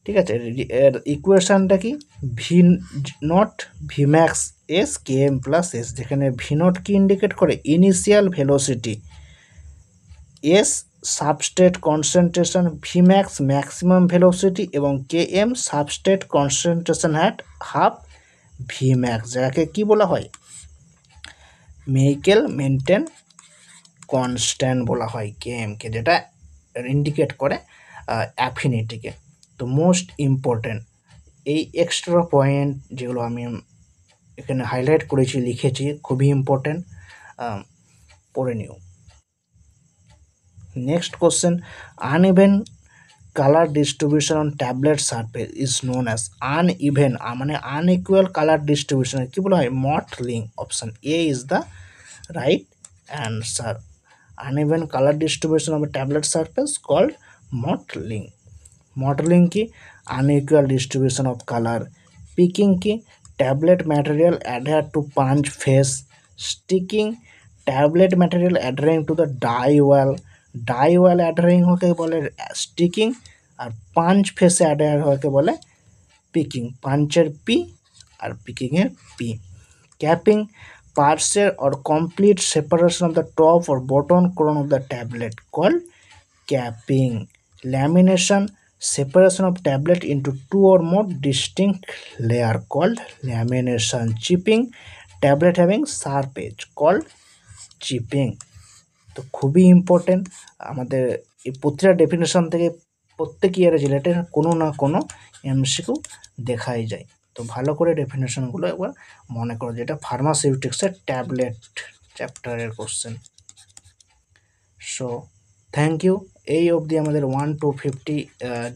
ঠিক আছে, এর ইকুয়েশানটা কি, V naught V max S K M plus S, যেখানে ভি নট কি ইন্ডিকেট করে initial velocity, S substrate concentration, V max maximum velocity এবং K M substrate concentration at half V max, যাকে কি বলা হয় মাইকেল-মেনটেন কনস্ট্যান্ট বলা হয় কে এমকে, যেটা ইন্ডিকেট করে অ্যাফিনিটিকে। তো মোস্ট ইম্পর্টেন্ট এই এক্সট্রা পয়েন্ট যেগুলো আমি এখানে হাইলাইট করেছি, লিখেছি, খুবই ইম্পর্টেন্ট, পড়ে নিও। Next question, uneven colour distribution on tablet surface is known as uneven, মানে আনইকুয়াল কালার ডিস্ট্রিবিউশন কি বলা হয়, mottling. Option A is the right answer. uneven color distribution of a tablet surface called mottling. Mottling की unequal distribution of color. Picking की tablet material adhere to punch face. Sticking tablet material adhering to the die wall adhering হকে বলে sticking, আর punch ফেসে adhere হকে বলে picking. পাঞ্চের P আর পিকিংয়ের P. Capping, partial or complete separation of the top or bottom crown of the tablet called capping. Lamination, separation of tablet into two or more distinct layer called lamination. Chipping, tablet having sharp edge called chipping. তো খুবই important আমাদের এই প্রতিটা definition থেকে প্রত্যেক ইয়ারে related কোনো না কোনো এমসিকিউ দেখাই যায়। তো ভালো করে ডেফিনেশনগুলো একবার মনে করো, যেটা ফার্মাসিউটিক্সের ট্যাবলেট চ্যাপ্টারের কোশ্চেন। So thank you. এই অবধি আমাদের 1 to 50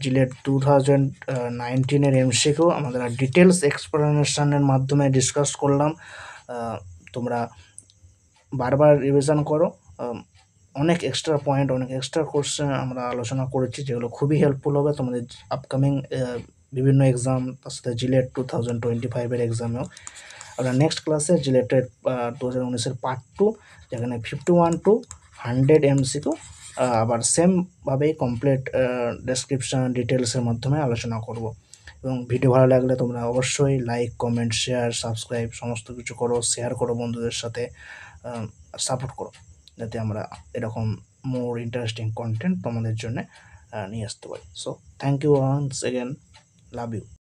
জিলেট 2019-এর এমসিকিউ আমাদের ডিটেলস এক্সপ্লেনেশনের মাধ্যমে ডিসকাস করলাম। তোমরা বারবার রিভিশন করো। অনেক এক্সট্রা পয়েন্ট, অনেক এক্সট্রা কোশ্চেন আমরা আলোচনা করেছি, যেগুলো খুবই হেল্পফুল হবে তোমাদের আপকামিং বিভিন্ন এক্সাম, তার সাথে জিলেট 2025-এর এক্সামেও। আমরা নেক্সট ক্লাসে জিলেটের 2019-এর পার্ট 2, যেখানে 51 to 100 এমসিকিউ আবার সেমভাবেই কমপ্লিট ডেসক্রিপশান ডিটেলসের মাধ্যমে আলোচনা করব। এবং ভিডিও ভালো লাগলে তোমরা অবশ্যই লাইক, কমেন্ট, শেয়ার, সাবস্ক্রাইব সমস্ত কিছু করো, শেয়ার করো বন্ধুদের সাথে, সাপোর্ট করো, যাতে আমরা এরকম মোর ইন্টারেস্টিং কন্টেন্ট তোমাদের জন্য নিয়ে আসতে পারি। So thank you once again, love you.